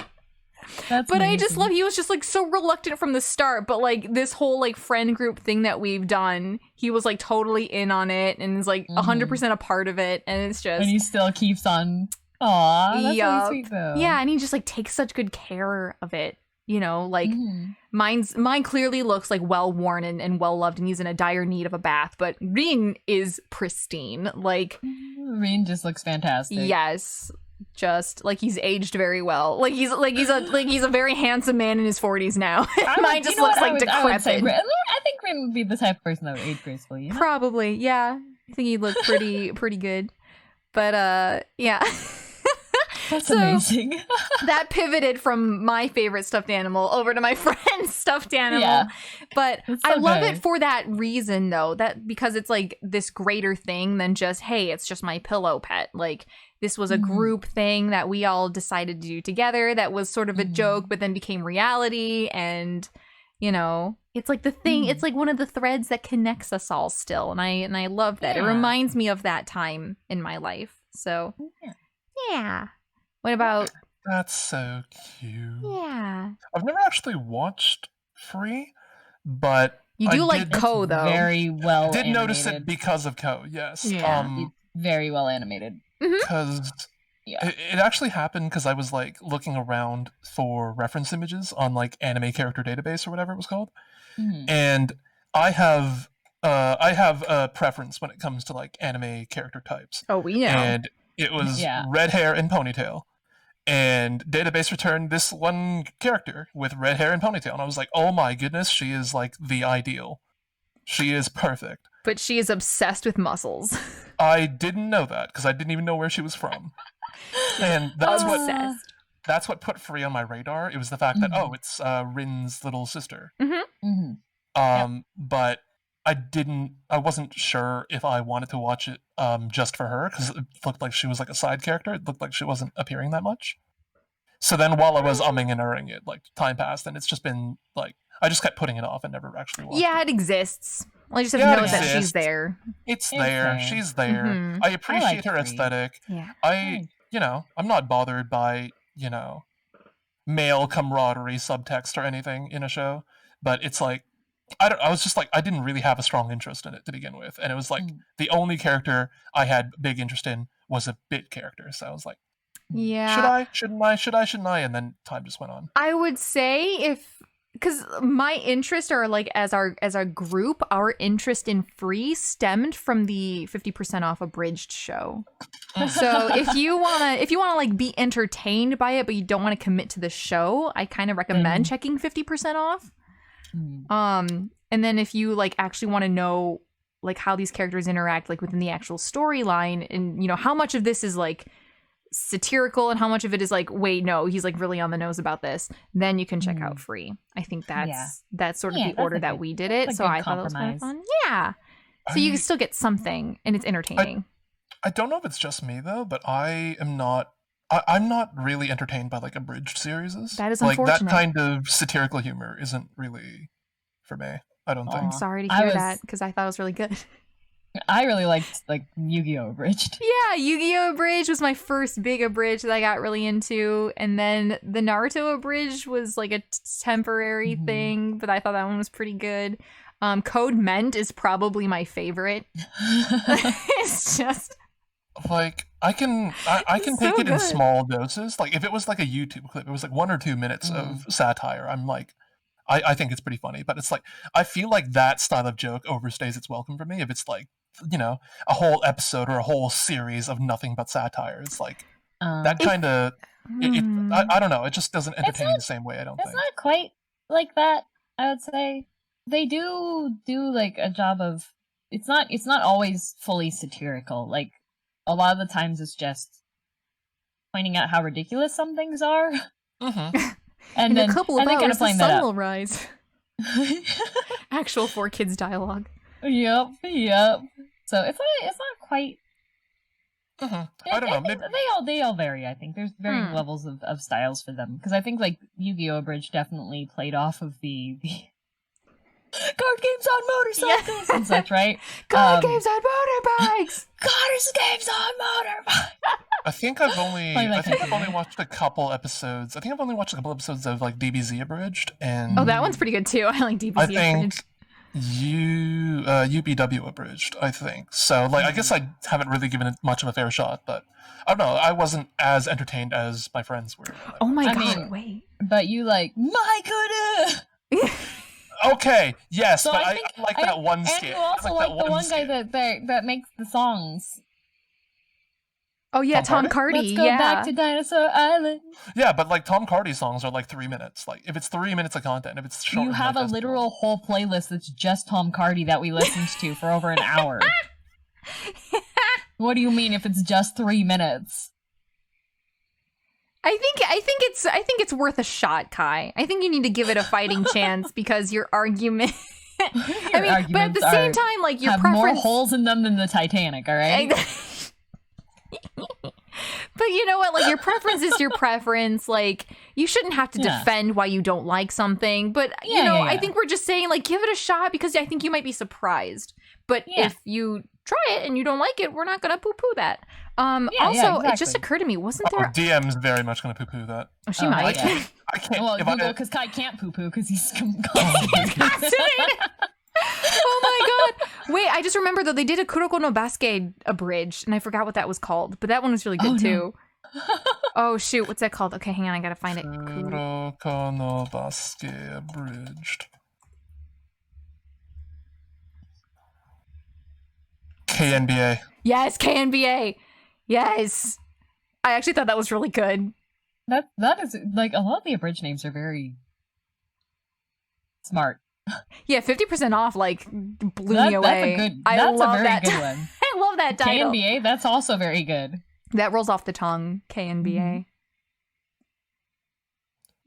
That's but amazing. I just love. He was just like so reluctant from the start, but like this whole like friend group thing that we've done, he was like totally in on it and is like 100% a part of it, and it's just. And he still keeps on. Aw, that's really sweet though. Yeah, and he just like takes such good care of it. You know, like mine clearly looks like well worn and well loved, and he's in a dire need of a bath. But Rin is pristine. Like Rin just looks fantastic. Yes, just like he's aged very well. Like he's a very handsome man in his 40s now. Mine just looks like decrepit. I think Rin would be the type of person that would age gracefully. You know? Probably, yeah. I think he'd look pretty good. But yeah. That's amazing. That pivoted from my favorite stuffed animal over to my friend's stuffed animal. Yeah, but I love it for that reason, though, that because it's like this greater thing than just, hey, it's just my pillow pet. Like this was a group thing that we all decided to do together that was sort of a joke, but then became reality. And, you know, it's like the thing, it's like one of the threads that connects us all still. And I love that. It reminds me of that time in my life. So, yeah. What about... That's so cute. Yeah. I've never actually watched Free, but you do like Ko, though. Very well did animated. Notice it because of Ko, yes. Yeah. Very well animated. Because it actually happened because I was like looking around for reference images on like Anime Character Database or whatever it was called. And I have a preference when it comes to like anime character types. Oh, we know. And it was red hair and ponytail. And database returned this one character with red hair and ponytail. And I was like, oh my goodness, she is like the ideal. She is perfect. But she is obsessed with muscles. I didn't know that because I didn't even know where she was from. And that's what put Free on my radar. It was the fact that, oh, it's Rin's little sister. But I wasn't sure if I wanted to watch it just for her, because it looked like she was like a side character. It looked like she wasn't appearing that much. So then while I was umming and erring it, like time passed, and it's just been like, I just kept putting it off and never actually watched it. It exists. I just have to know that she's there. It's there. She's there. I appreciate her aesthetic. Yeah. I'm not bothered by, male camaraderie subtext or anything in a show, but it's like, I was just like, I didn't really have a strong interest in it to begin with. And it was like, the only character I had big interest in was a bit character. So I was like, should I? Shouldn't I? Should I? Shouldn't I? And then time just went on. I would say because my interest, or like as a group, our interest in Free stemmed from the 50% off Abridged show. So if you wanna like be entertained by it, but you don't want to commit to the show, I kind of recommend checking 50% off. And then if you like actually want to know like how these characters interact like within the actual storyline, and how much of this is like satirical and how much of it is like, wait, no, he's like really on the nose about this, then you can check out Free. I think that's sort of the order that we did it. So I thought it was kind of fun. Yeah. So you can still get something and it's entertaining. I don't know if it's just me though, but I'm not really entertained by like abridged series. That is like unfortunate. that kind of satirical humor isn't really for me. I don't think. I'm sorry to hear that because I thought it was really good. I really liked like Yu-Gi-Oh! Abridged. Yeah, Yu-Gi-Oh! Abridged was my first big abridged that I got really into, and then the Naruto abridged was like a temporary thing, but I thought that one was pretty good. Code Ment is probably my favorite. It's just like I can take it in small doses. Like if it was like a YouTube clip, it was like 1 or 2 minutes of satire. I'm like, I think it's pretty funny, but it's like I feel like that style of joke overstays its welcome for me. If it's like, you know, a whole episode or a whole series of nothing but satire, it's like that kind of. I don't know. It just doesn't entertain the same way. I don't think it's not quite like that. I would say they do like a job of. It's not always fully satirical. Like a lot of the times, it's just pointing out how ridiculous some things are. And then in a couple of hours, the sun will rise. Actual 4Kids dialogue. Yep. So it's not quite. I don't know. Maybe They all vary. I think there's varying levels of styles for them because I think like Yu-Gi-Oh! Abridged definitely played off of the card games on motorcycles and such, right? Card games on motorbikes. Card games on motorbikes. I think I've only watched a couple episodes. I think I've only watched a couple episodes of like DBZ Abridged, and that one's pretty good too. I like DBZ Abridged. UBW Abridged, I think. So like I guess I haven't really given it much of a fair shot, but I don't know. I wasn't as entertained as my friends were. Oh my god! Wait, but you like my goodness. Okay, yes, so but I like that one skit. And you also like the one guy that makes the songs. Oh yeah, Tom Cardy. Let's go back to Dinosaur Island. Yeah, but like Tom Cardy songs are like 3 minutes. Like if it's 3 minutes of content, if it's short, you have a literal whole playlist that's just Tom Cardy that we listened to for over an hour. What do you mean if it's just 3 minutes? I think it's worth a shot, Kai. I think you need to give it a fighting chance because your argument. But at the same time, like your have preference more holes in them than the Titanic. All right. But you know what? Like your preference is your preference. Like you shouldn't have to defend why you don't like something. But you know, I think we're just saying like give it a shot because I think you might be surprised. But if you try it and you don't like it, we're not gonna poo-poo that. It just occurred to me, wasn't there? DM's very much gonna poo-poo that. Oh, she might. I can't. Well, Google because Kai can't poo-poo because he's constipated. Oh my god! Wait, I just remembered though they did a Kuroko no Basuke abridged, and I forgot what that was called, but that one was really good too. Oh shoot, what's that called? Okay, hang on, I gotta find it. Kuroko no Basuke abridged. KNBA. Yes, KNBA. Yes, I actually thought that was really good. That is like a lot of the abridged names are very smart. Yeah, 50% off like blew me away. That's a very good one. I love that title. KNBA, that's also very good. That rolls off the tongue, KNBA.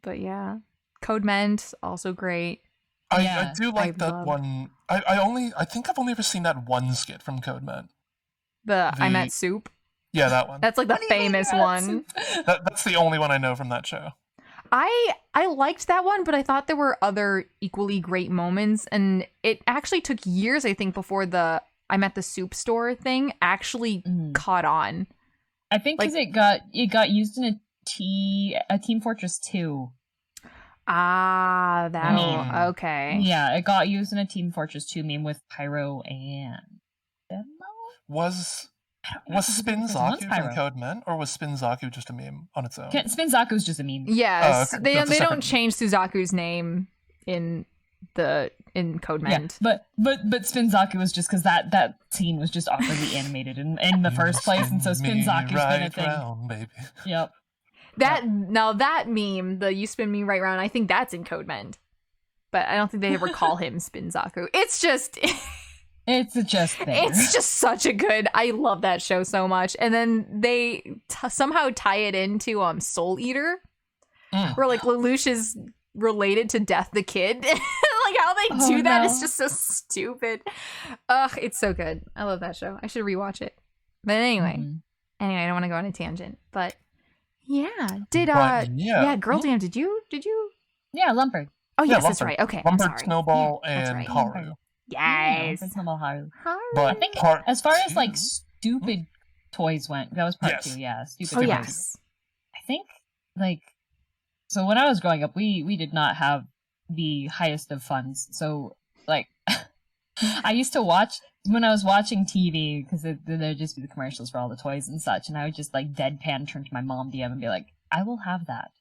But yeah, Code Ment also great. I do like that one. I think I've only ever seen that one skit from Code Ment. The I'm at Soup. Yeah, that one. That's like the famous one. That's the only one I know from that show. I liked that one, but I thought there were other equally great moments, and it actually took years, I think, before the I'm at the soup store thing actually caught on. I think because it got used in a Team Fortress 2. Ah, that meme. Okay. Yeah, it got used in a Team Fortress 2 meme with Pyro and Demo? Was Spinzaku from Code Ment, or was Spinzaku just a meme on its own? Spinzaku's just a meme. Yes, they don't change Suzaku's name in Code Ment. Yeah, but Spinzaku was just because that scene was just awkwardly animated in the first place, and so Spinzaku's been a thing. Round, baby. Yep. Now that meme, the you spin me right round, I think that's in Code Ment, but I don't think they ever call him Spinzaku. It's just. It's just there. It's just such a good. I love that show so much, and then they somehow tie it into Soul Eater, where like Lelouch is related to Death the Kid. Like how they do that is just so stupid. Ugh, it's so good. I love that show. I should rewatch it. But anyway, I don't want to go on a tangent. But yeah, Girl Jam, did you? Yeah, Lumberg. Oh Oh, yes, that's Lumpert. right. Okay, I'm Lumpert, sorry. Snowball, that's and right. Haru. Yes. Yeah, Snowball Haru. But I think part as far as two- like stupid toys went, that was part Yes. 2. Yeah, stupid. Oh, Stupid toys. yes. I think like so when I was growing up, we did not have the highest of funds. So like I used to watch when I was watching TV because there'd just be the commercials for all the toys and such, and I would just like deadpan turn to my mom DM and be like, "I will have that."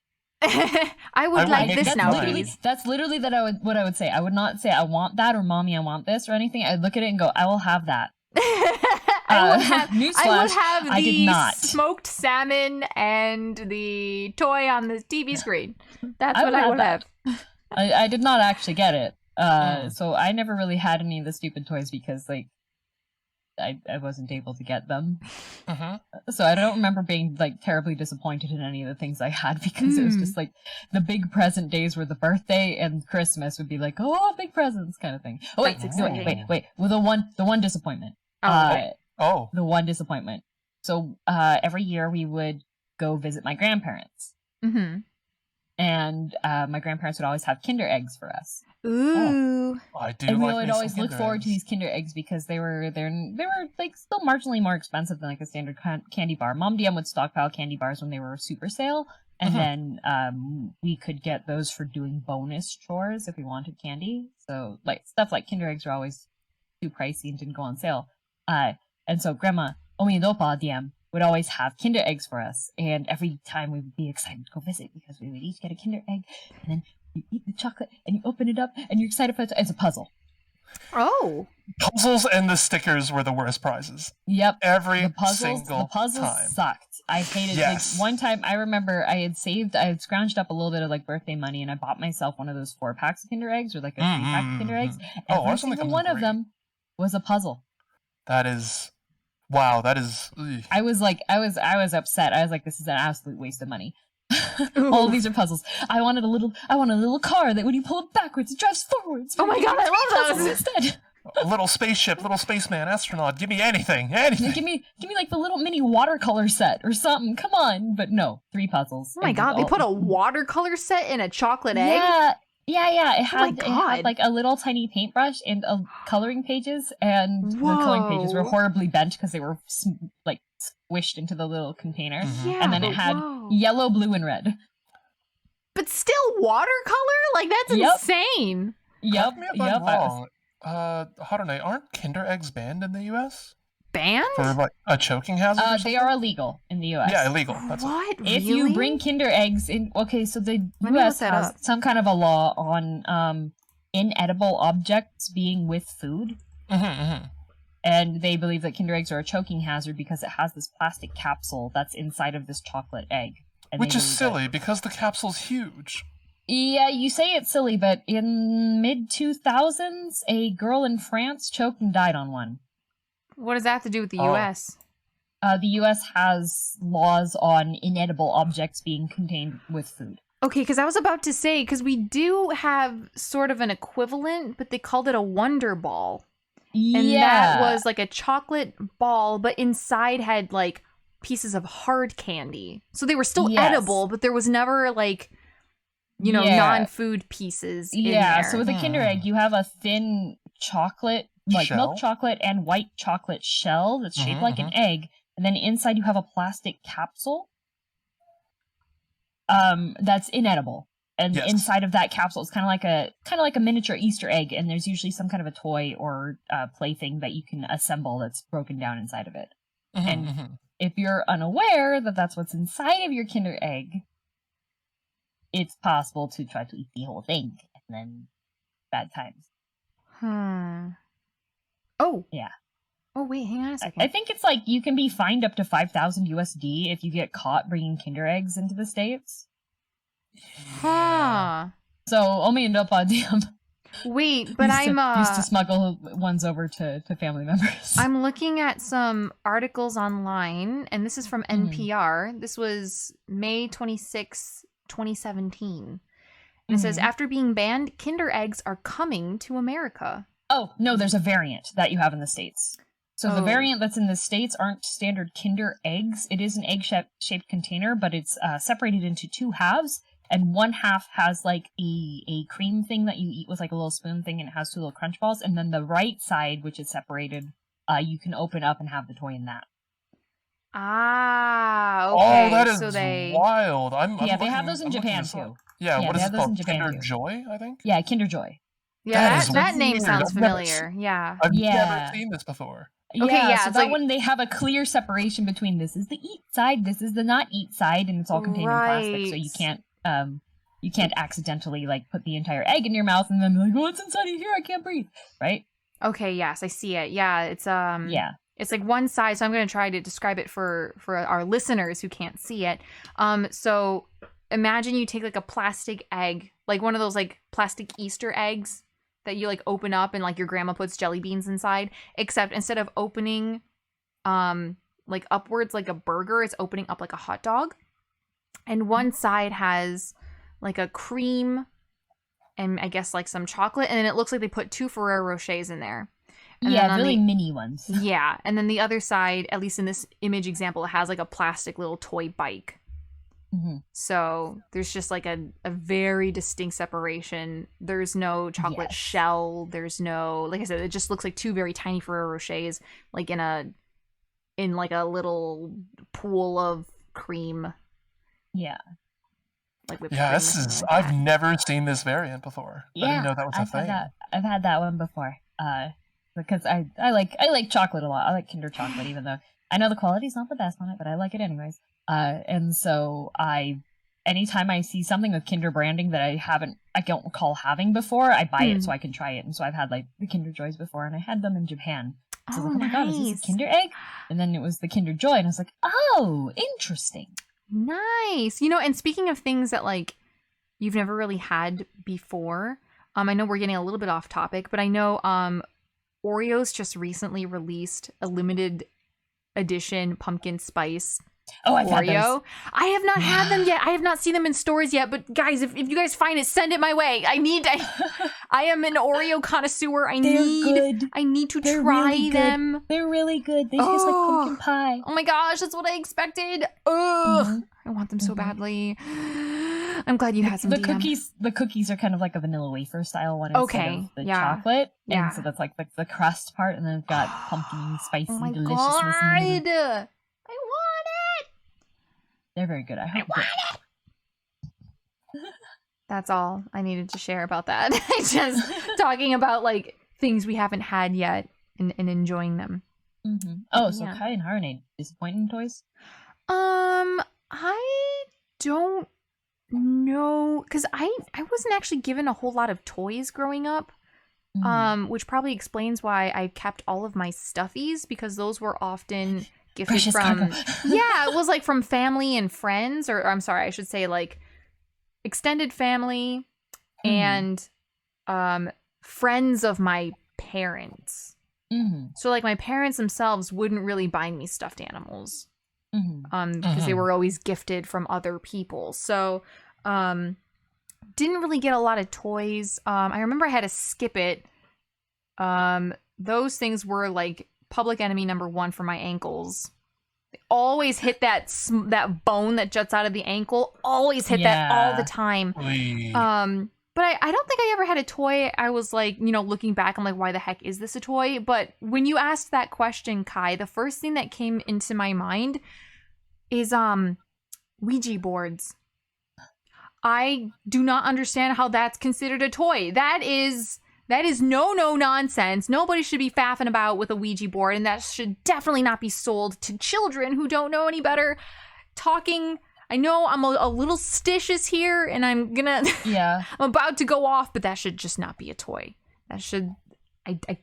I would would like make this it now, mine. please. That's literally what I would say. I would not say I want that or mommy I want this or anything. I'd look at it and go, I will have that. I would have newsflash, I did the not. smoked salmon and the toy on the TV screen. That's I what would I have would that. have. I did not actually get it. So I never really had any of the stupid toys because like I wasn't able to get them. So I don't remember being like terribly disappointed in any of the things I had because it was just like the big present days were the birthday and Christmas would be like, oh, big presents kind of thing. Oh wait, That's wait, exciting. wait. Well, the one disappointment. Oh. The one disappointment. So every year we would go visit my grandparents. Mm-hmm. And my grandparents would always have Kinder eggs for us. Ooh. I do. And we like would me some always look Kinder forward to eggs. these Kinder eggs because they were like still marginally more expensive than like a standard candy bar. Mom DM would stockpile candy bars when they were super sale, and then we could get those for doing bonus chores if we wanted candy. So like stuff like Kinder eggs were always too pricey and didn't go on sale. And so Grandma Omi and Opa DM would always have Kinder eggs for us, and every time we would be excited to go visit because we would each get a Kinder egg, and then you eat the chocolate and you open it up and you're excited for it. It's a puzzle. Oh. Puzzles and the stickers were the worst prizes. Yep. Every The puzzles time. sucked. I hated Yes. like one time I remember I had scrounged up a little bit of like birthday money and I bought myself one of those 4 packs of Kinder eggs or like a 3 pack of Kinder eggs. Oh, Every ours only single comes one in of 3. them was a puzzle. That is wow, that is ugh. I was upset. I was like, this is an absolute waste of money. All of these are puzzles. I wanted a little car that when you pull it backwards, it drives forwards. Oh my god, I love those instead. A little spaceship, little spaceman, astronaut. Give me anything. Give me like the little mini watercolor set or something. Come on, but no, 3 puzzles. Oh my god, they put a watercolor set in a chocolate egg? Yeah. It had God. like a little tiny paintbrush and coloring pages, and the coloring pages were horribly bent because they were like squished into the little container. Yeah, And then it had yellow, blue, and red. But still watercolor? Like that's insane. Correct me if I'm wrong. Harune, aren't Kinder eggs banned in the U.S.? Banned? For like a choking hazard? Or something? They are illegal in the U.S. Yeah, illegal. That's what? If you bring Kinder eggs in, okay, so the U.S. has some kind of a law on inedible objects being with food. And they believe that Kinder eggs are a choking hazard because it has this plastic capsule that's inside of this chocolate egg. Which is silly because the capsule's huge. Yeah, you say it's silly, but in mid-2000s, a girl in France choked and died on one. What does that have to do with the U.S.? The U.S. has laws on inedible objects being contained with food. Okay, because I was about to say, because we do have sort of an equivalent, but they called it a Wonder Ball. And that was like a chocolate ball, but inside had like pieces of hard candy. So they were still edible, but there was never like, you know, non-food pieces in there. So with a Kinder egg, you have a thin chocolate, like milk chocolate and white chocolate shell that's shaped like an egg. And then inside you have a plastic capsule that's inedible. And inside of that capsule is kind of like a miniature Easter egg, and there's usually some kind of a toy or plaything that you can assemble that's broken down inside of it. And if you're unaware that that's what's inside of your Kinder egg, it's possible to try to eat the whole thing, and then bad times. Oh. Yeah. Oh, wait, hang on a second. I think it's like you can be fined up to 5,000 USD if you get caught bringing Kinder eggs into the States. So, Omi and Opa DM. Wait, but used to smuggle ones over to family members. I'm looking at some articles online, and this is from NPR. This was May 26, 2017. And it says, after being banned, Kinder eggs are coming to America. Oh, no, there's a variant that you have in the States. So the variant that's in the States aren't standard Kinder eggs. It is an egg-shaped container, but it's separated into 2 halves. and one half has like a cream thing that you eat with like a little spoon thing, and it has 2 little crunch balls, and then the right side, which is separated, you can open up and have the toy in that. Ah, Oh, okay. that is So they wild. I'm Yeah, they looking, have those in I'm looking Japan this up. too. Yeah, Yeah, what they is have it those in called? Japan Kinder too. Joy, I think? Yeah, Kinder Joy. yeah, That that is name weird. sounds I've never familiar. Yeah. I've never Yeah. seen this before. Okay, Yeah, yeah, so it's that like- one they have a clear separation between this is the eat side, this is the not eat side, and it's all contained in plastic, so you can't accidentally like put the entire egg in your mouth and then be like, what's inside of here? I can't breathe, right? Okay, yes, I see it. Yeah, it's Yeah. it's like one side, so I'm going to try to describe it for our listeners who can't see it. So imagine you take like a plastic egg, like one of those like plastic Easter eggs that you like open up and like your grandma puts jelly beans inside, except instead of opening like upwards like a burger, it's opening up like a hot dog. And one side has like a cream and I guess like some chocolate, and then it looks like they put 2 Ferrero Rochers in there. And then Yeah, on really the- mini ones. Yeah, and then the other side, at least in this image example, it has like a plastic little toy bike. Mm-hmm. So there's just like a very distinct separation. There's no chocolate Yes. shell. There's no, like I said, it just looks like 2 very tiny Ferrero Rochers, like in like a little pool of cream, Yeah. like whipped Yeah, cream or this something is. like I've that. never seen this variant before. I didn't know that was a thing. I've had that one before. Because I like chocolate a lot. I like Kinder chocolate, even though I know the quality's not the best on it, but I like it anyways. And so anytime I see something with Kinder branding that I don't recall having before, I buy it so I can try it. And so I've had like the Kinder Joys before, and I had them in Japan. So I was like, oh my god, is this a Kinder egg? And then it was the Kinder Joy, and I was like, oh, interesting. Nice. You know, and speaking of things that like you've never really had before, I know we're getting a little bit off topic, but I know Oreos just recently released a limited edition pumpkin spice Oh, I've had those. Oreo. I have not had them yet. I have not seen them in stores yet, but guys, if you guys find it, send it my way. I am an Oreo connoisseur. I need to They're try really good. them. They're really good. They taste like pumpkin pie. Oh my gosh, that's what I expected. Ugh. Mhm. I want them so badly. I'm glad you had some. The DM. cookies are kind of like a vanilla wafer style one Okay, instead of the yeah. chocolate. Yeah. And so that's like the crust part, and then it's got pumpkin spicy Oh my deliciousness in the middle. god. I want it. They're very good. I hope That's all I needed to share about that. Just talking about like things we haven't had yet and enjoying them. Mm-hmm. Oh, so Yeah. Kai and Harune, disappointing toys? I don't know, because I wasn't actually given a whole lot of toys growing up. Which probably explains why I kept all of my stuffies, because those were often gifted Precious from cargo. yeah, it was like from family and friends, or I'm sorry, I should say like extended family and friends of my parents. Mm-hmm. So like my parents themselves wouldn't really buy me stuffed animals. Mm-hmm. Because they were always gifted from other people. So didn't really get a lot of toys. I remember I had to skip it. Those things were like public enemy number 1 for my ankles. They always hit that bone that juts out of the ankle. Always hit that all the time. Oy. But I don't think I ever had a toy. I was like, looking back, I'm like, why the heck is this a toy? But when you asked that question, Kai, the first thing that came into my mind is Ouija boards. I do not understand how that's considered a toy. That is no nonsense. Nobody should be faffing about with a Ouija board, and that should definitely not be sold to children who don't know any better. I know I'm a little stitious here, and I'm about to go off, but that should just not be a toy. I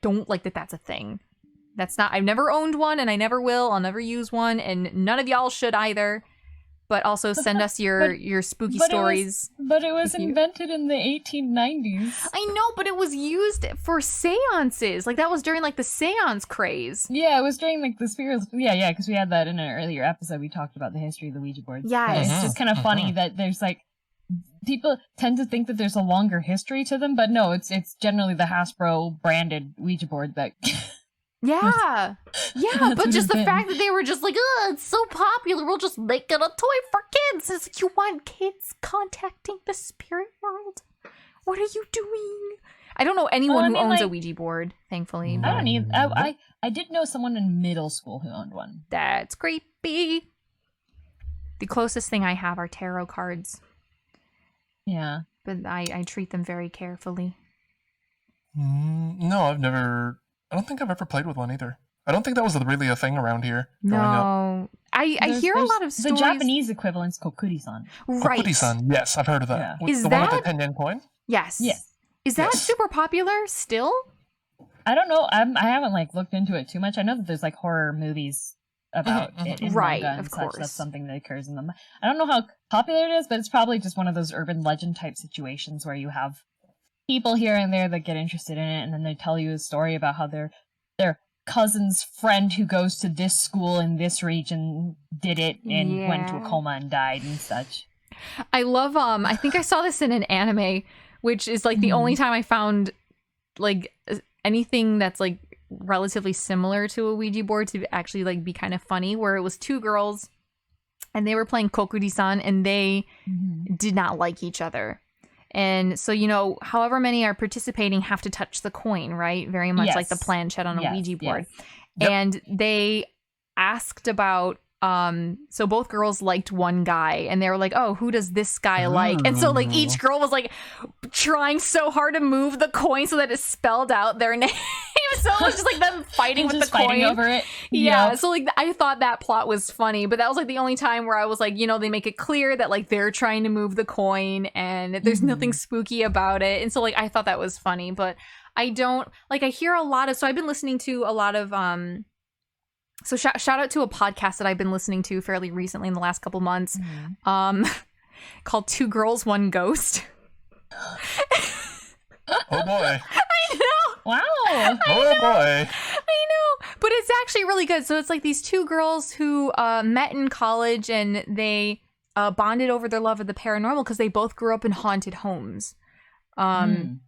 don't like that that's a thing. I've never owned one, and I never will. I'll never use one, and none of y'all should either. But also send us your spooky stories. But it was invented in the 1890s. I know, but it was used for seances. Like, that was during, like, the seance craze. Yeah, it was during, like, the spirits. Yeah, because we had that in an earlier episode. We talked about the history of the Ouija boards. Yes. But it's just kind of funny that there's, like, people tend to think that there's a longer history to them, but no, it's generally the Hasbro branded Ouija board that Yeah. Yeah, but just the fact that they were just like, oh, it's so popular, we'll just make it a toy for kids. It's like, you want kids contacting the spirit world? What are you doing? I don't know anyone who owns a Ouija board, thankfully. I don't need. I did know someone in middle school who owned one. That's creepy. The closest thing I have are tarot cards. Yeah. But I treat them very carefully. No, I don't think I've ever played with one either. I don't think that was really a thing around here growing up. No. I hear a lot of stories. The Japanese equivalent's kokuri-san. Right. Kokuri-san, yes, I've heard of that. Yeah. Is the that... one with the 10 yen coin? Yes. Yes. Is that super popular still? I don't know. I haven't looked into it too much. I know that there's horror movies about it in right, manga and of such. course. That's something that occurs in them. I don't know how popular it is, but it's probably just one of those urban legend type situations where you have people here and there that get interested in it, and then they tell you a story about how their cousin's friend who goes to this school in this region did it and went into a coma and died and such. I love I think I saw this in an anime, which is the only time I found anything that's relatively similar to a Ouija board to actually be kind of funny, where it was two girls and they were playing Kokuri-san and they did not like each other. And so, however many are participating have to touch the coin, right? Very much like the planchette on a Ouija board. Yes. Yep. And they asked about, so both girls liked one guy and they were like, oh, who does this guy like? And so each girl was trying so hard to move the coin so that it spelled out their name. So it was just them fighting with the coin over it. Yeah. So I thought that plot was funny, but that was the only time where I was they make it clear that they're trying to move the coin and there's nothing spooky about it. And so I thought that was funny, but I don't I hear a lot of, so I've been listening to a lot of so shout out to a podcast that I've been listening to fairly recently in the last couple months, called Two Girls, One Ghost. Oh boy. I know. Wow. Oh boy. I know. But it's actually really good. So it's these two girls who met in college and they bonded over their love of the paranormal because they both grew up in haunted homes. And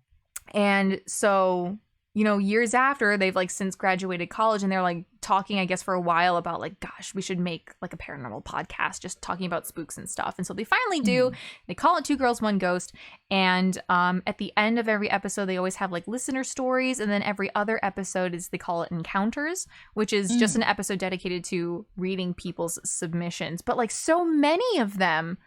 so, years after, they've since graduated college and they're talking, I guess, for a while about gosh, we should make a paranormal podcast just talking about spooks and stuff. And so they finally do. They call it Two Girls, One Ghost. And at the end of every episode, they always have listener stories. And then every other episode they call it Encounters, which is just an episode dedicated to reading people's submissions. But so many of them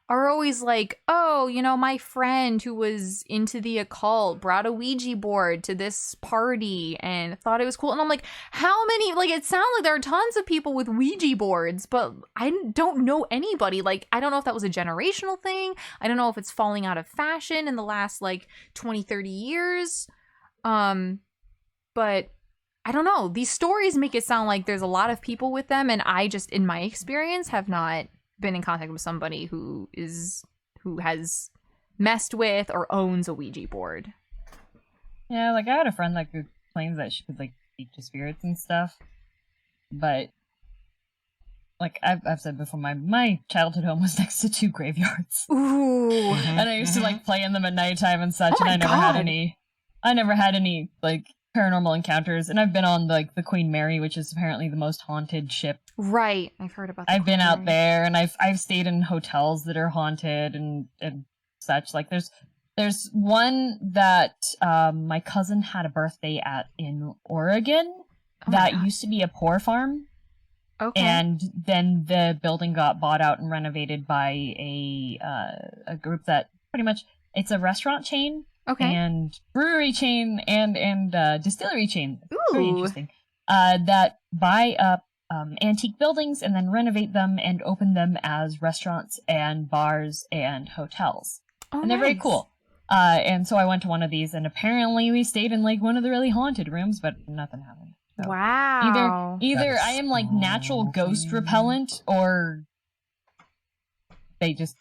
are always oh, my friend who was into the occult brought a Ouija board to this party and thought it was cool. And I'm how many, it sounds like there are tons of people with Ouija boards, but I don't know anybody. I don't know if that was a generational thing. I don't know if it's falling out of fashion in the last 20, 30 years. But I don't know. These stories make it sound like there's a lot of people with them. And I just, in my experience, have not been in contact with somebody who has messed with or owns a Ouija board. Yeah, I had a friend that claims that she could speak to spirits and stuff, but I've said before, my childhood home was next to two graveyards. Ooh. And I used to play in them at nighttime and such, Oh and my I never had any paranormal encounters. And I've been on the Queen Mary, which is apparently the most haunted ship. Right, I've heard about that. I've been out there, and I've stayed in hotels that are haunted and such. There's one that my cousin had a birthday at in Oregon that used to be a poor farm. Okay. And then the building got bought out and renovated by a group that pretty much, it's a restaurant chain. Okay. And brewery chain and distillery chain. Ooh. Very interesting. That buy up antique buildings and then renovate them and open them as restaurants and bars and hotels. Oh, and they're very cool. And so I went to one of these, and apparently we stayed in one of the really haunted rooms, but nothing happened. So wow. Either I am natural ghost repellent, or they just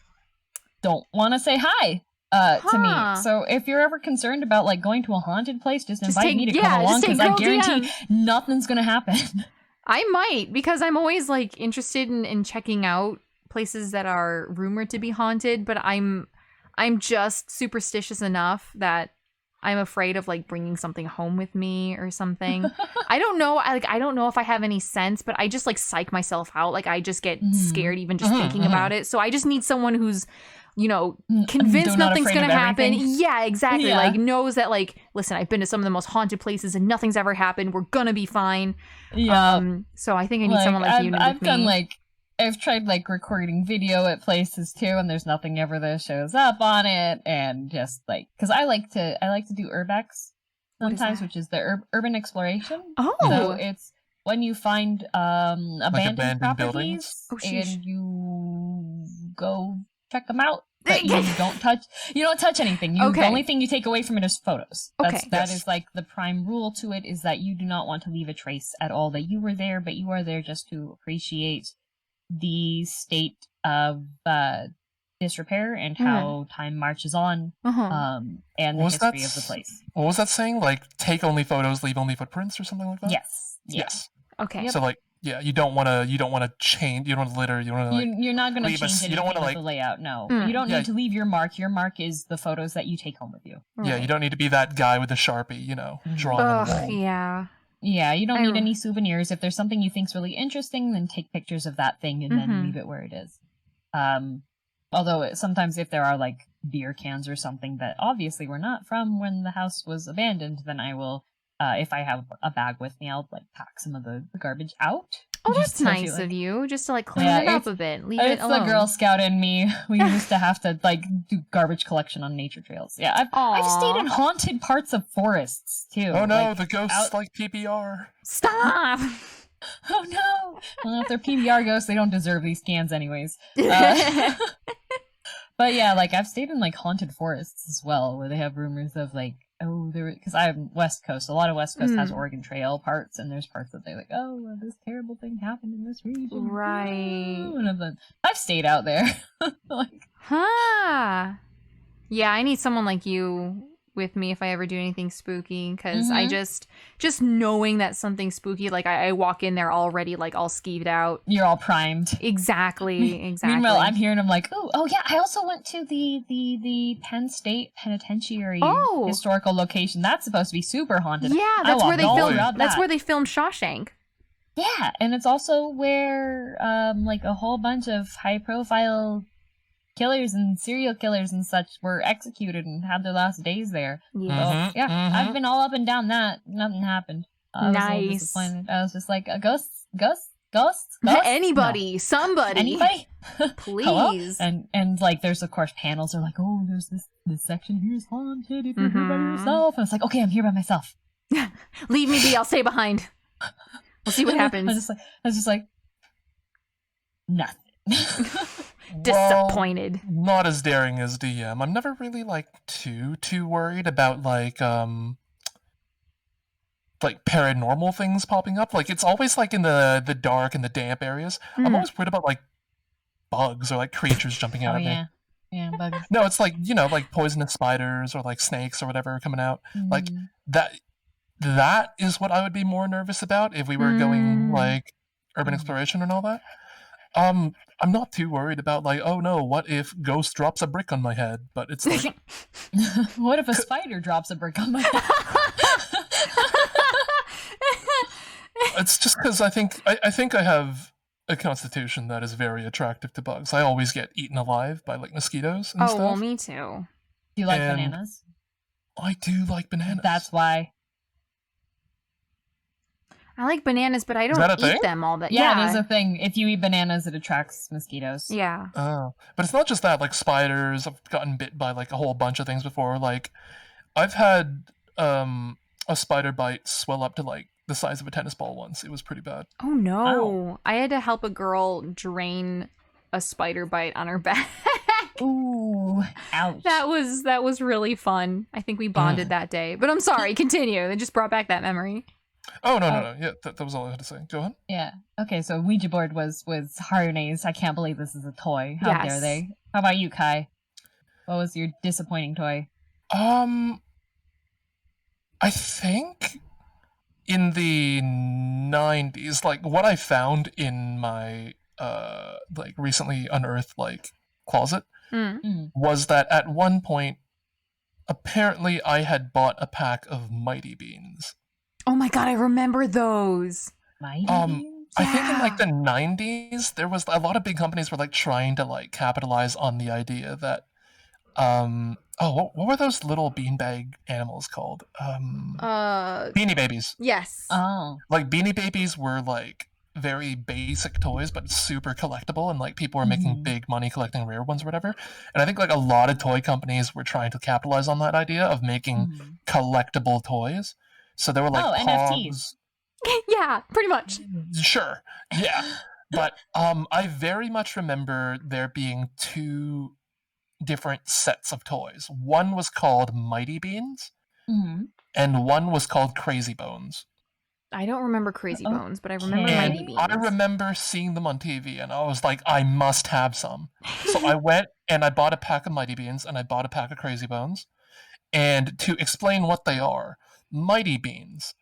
don't want to say hi. To me. So if you're ever concerned about like going to a haunted place, just invite me to come along, because I guarantee nothing's gonna happen. I might, because I'm always like interested in checking out places that are rumored to be haunted, but I'm just superstitious enough that I'm afraid of like bringing something home with me or something. I don't know. I don't know if I have any sense, but I just like psych myself out. Like I just get scared even just thinking about it. So I just need someone who's, you know, convinced nothing's going to happen. Yeah, exactly. Yeah. Like knows that like, listen, I've been to some of the most haunted places and nothing's ever happened. We're going to be fine. Yeah. So I think I need someone like you. I've done like, I've tried like recording video at places too, and there's nothing ever that shows up on it, and just like because I like to do urbex sometimes, which is the urban exploration. Oh, so it's when you find abandoned properties and you go check them out, but you don't touch anything. The only thing you take away from it is photos. That is like the prime rule to it, is that you do not want to leave a trace at all that you were there, but you are there just to appreciate the state of disrepair and how time marches on, and the history of the place. What was that saying? Like, take only photos, leave only footprints, or something like that? Yes. Okay. So like, yeah, you don't want to change. You don't want to litter. You want to like. You're not going to change anything with the layout. No, you don't need to leave your mark. Your mark is the photos that you take home with you. Right. Yeah, you don't need to be that guy with the Sharpie. Drawing on the wall. Yeah. Yeah, you don't need any souvenirs. If there's something you think's really interesting, then take pictures of that thing and then leave it where it is. Although sometimes if there are like beer cans or something that obviously were not from when the house was abandoned, then I will, if I have a bag with me, I'll like pack some of the garbage out. Oh, that's nice of you. Just to like clean it up a bit. Leave it alone. It's the Girl Scout in me. We used to have to like do garbage collection on nature trails. Yeah, I've stayed in haunted parts of forests too. Oh no, the ghosts like PBR. Stop! Oh no! Well, if they're PBR ghosts, they don't deserve these cans anyways. But yeah, like I've stayed in like haunted forests as well, where they have rumors of like, because I'm West Coast. A lot of West Coast has Oregon Trail parts, and there's parts that they're like, this terrible thing happened in this region. Right. I've stayed out there. Yeah, I need someone like you with me if I ever do anything spooky, because I just knowing that something's spooky, like I walk in there already like all skeeved out. You're all primed. Exactly. Meanwhile, I'm here and I'm like, oh yeah, I also went to the Penn State Penitentiary historical location. That's supposed to be super haunted. Yeah, that's where they filmed. That's where they filmed Shawshank. Yeah, and it's also where like a whole bunch of high profile killers and serial killers and such were executed and had their last days there. Yeah. So, I've been all up and down that. Nothing happened. I was a little disappointed. I was just like, ghosts? Anybody, somebody. Anybody? Please. And like there's of course panels are like, there's this section here is haunted if you're here by yourself. And it's like, okay, I'm here by myself. Leave me be, I'll stay behind. We'll see what happens. I was just like nothing. Disappointed. Well, not as daring as DM. I'm never really like too worried about like paranormal things popping up. Like it's always like in the dark and the damp areas. I'm always worried about like bugs or like creatures jumping out at me. Yeah, bugs. No, it's like, like poisonous spiders or like snakes or whatever coming out. Like that is what I would be more nervous about if we were going like urban exploration and all that. I'm not too worried about like, oh no, what if Ghost drops a brick on my head? But it's like, what if a spider drops a brick on my head? It's just because I think I have a constitution that is very attractive to bugs. I always get eaten alive by like mosquitoes and stuff. Oh, well, me too. Do you like bananas? I do like bananas. That's why. I like bananas, but I don't eat them all that. Yeah, there's a thing. If you eat bananas, it attracts mosquitoes. Yeah. Oh, but it's not just that. Like spiders, I've gotten bit by like a whole bunch of things before. Like, I've had a spider bite swell up to like the size of a tennis ball once. It was pretty bad. Oh no! Wow. I had to help a girl drain a spider bite on her back. Ooh, ouch! That was really fun. I think we bonded that day. But I'm sorry. Continue. It just brought back that memory. Oh, no. Yeah, that was all I had to say. Go on. Yeah. Okay, so Ouija board was Harune's. I can't believe this is a toy. How dare they? How about you, Kai? What was your disappointing toy? I think in the 90s, like what I found in my like recently unearthed like closet was that at one point apparently I had bought a pack of Mighty Beans. Oh my god, I remember those. Mighty Um, Beans? I think in like Yeah. the 90s, there was a lot of big companies were like trying to like capitalize on the idea that what were those little beanbag animals called? Beanie Babies. Yes. Oh. Like Beanie Babies were like very basic toys but super collectible, and like people were making Mhm. big money collecting rare ones or whatever. And I think like a lot of toy companies were trying to capitalize on that idea of making Mhm. collectible toys. So there were like Oh, NFTs. Pogs. Yeah, pretty much. Sure. Yeah. But I very much remember there being two different sets of toys. One was called Mighty Beans, Mhm. and one was called Crazy Bones. I don't remember Crazy Oh, Bones, but I remember okay. Mighty And Beans. I remember seeing them on TV, and I was like, I must have some. So I went and I bought a pack of Mighty Beans, and I bought a pack of Crazy Bones. And to explain what they are, Mighty Beans,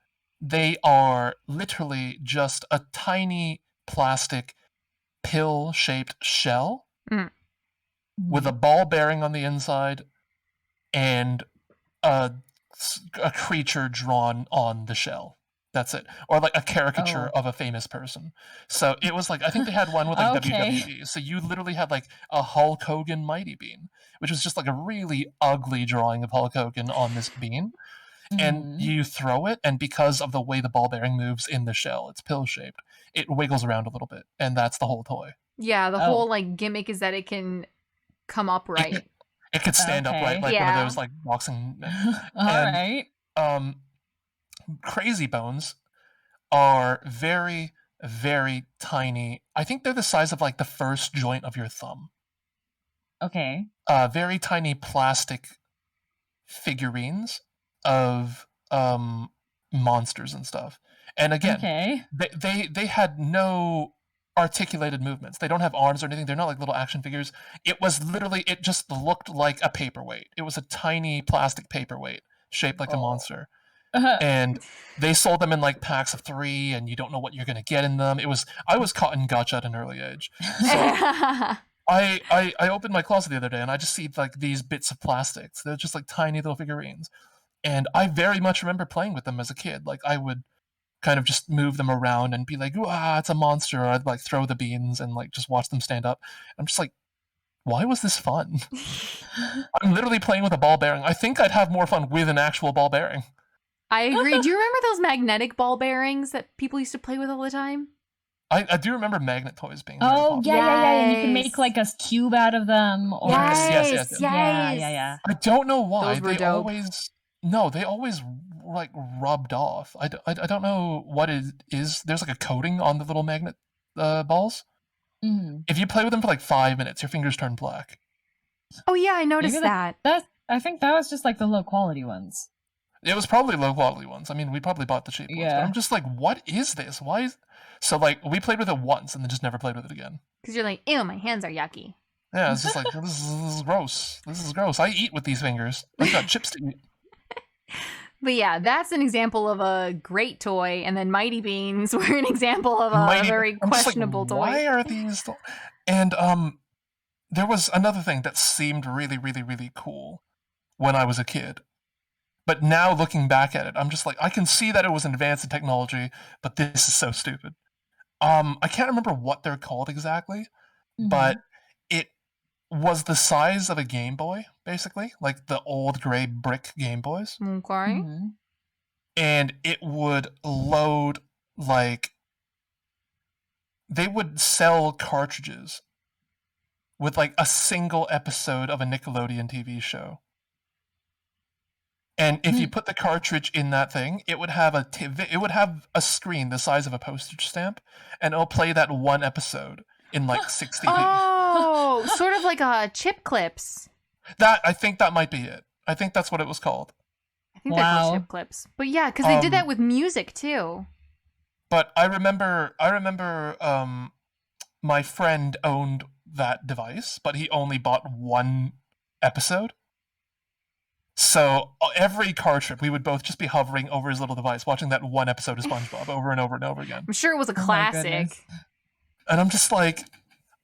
they are literally just a tiny plastic pill-shaped shell Mm. with a ball bearing on the inside and a, a creature drawn on the shell. That's it. Or like a caricature of a famous person. So it was like, I think they had one with like Okay. WWE. So you literally had like a Hulk Hogan Mighty Bean, which was just like a really ugly drawing of Hulk Hogan on this bean. And Mhm. you throw it, and because of the way the ball bearing moves in the shell, it's pill shaped, it wiggles around a little bit. And that's the whole toy. Yeah, the Oh. whole like gimmick is that it can come upright. It could stand upright Okay. like one of Yeah. those like boxing. All And right. Crazy Bones are very, very tiny. I think they're the size of like the first joint of your thumb. Okay. Very tiny plastic figurines of monsters and stuff. And again, Okay. they had no articulated movements. They don't have arms or anything. They're not like little action figures. It was literally, it just looked like a paperweight. It was a tiny plastic paperweight shaped like a Oh. monster. And they sold them in like packs of 3, and you don't know what you're gonna get in them. I was caught in gotcha at an early age. So I opened my closet the other day, and I just see like these bits of plastics. They're just like tiny little figurines. And I very much remember playing with them as a kid. Like I would kind of just move them around and be like, "Ah, it's a monster." Or I'd like throw the beans and like just watch them stand up. I'm just like, why was this fun? I'm literally playing with a ball bearing. I think I'd have more fun with an actual ball bearing. I agree. Do you remember those magnetic ball bearings that people used to play with all the time? I do remember magnet toys being very Oh, popular. yeah. And you can Yes. make like a cube out of them. Or... Yes. Yeah. I don't know why. Those were They dope. always like rubbed off. I don't know what it is. There's like a coating on the little magnet balls. Mhm. If you play with them for like 5 minutes, your fingers turn black. Oh yeah, I noticed Maybe that. I think that was just like the low quality ones. It was probably low quality ones. I mean, we probably bought the cheap ones. But Yeah. I'm just like, what is this? Why is... So like, we played with it once and then just never played with it again. Because you're like, ew, my hands are yucky. Yeah, it's just like, this is gross. This is gross. I eat with these fingers. I've got chips to eat. But yeah, that's an example of a great toy, and then Mighty Beans were an example of a very I'm just like, questionable toy. why are these... And there was another thing that seemed really, really, really cool when I was a kid. But now looking back at it, I'm just like, I can see that it was an advance in technology, but this is so stupid. I can't remember what they're called exactly, but it was the size of a Game Boy, basically, like the old gray brick Game Boys. Okay. And it would load, like, they would sell cartridges with like a single episode of a Nickelodeon TV show. And if you put the cartridge in that thing, it would have a screen the size of a postage stamp, and it'll play that one episode in like 60p. Oh, sort of like a chip clips. I think that might be it. I think that's what it was called. I think they're called Wow. chip clips. But yeah, because they did that with music too. But I remember my friend owned that device, but he only bought one episode. So every car trip, we would both just be hovering over his little device, watching that one episode of SpongeBob over and over and over again. I'm sure it was a Oh my classic. goodness. And I'm just like,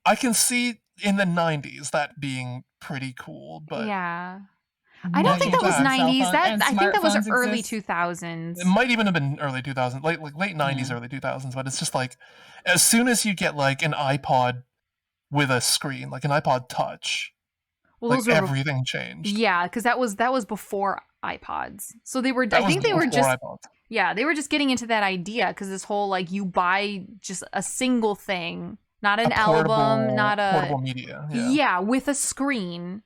I can see in the 90s that being pretty cool, but Yeah. I don't think that was Cell 90s. I think that was smartphones early exist. 2000s. It might even have been early 2000s, late 90s, early 2000s. But it's just like, as soon as you get like an iPod with a screen, like an iPod Touch, Well, like those were everything changed. Yeah, because that was before iPods. So they were. That I was think they were before just. iPods. Yeah, they were just getting into that idea because this whole like you buy just a single thing, not an album, not a portable media. yeah, with a screen,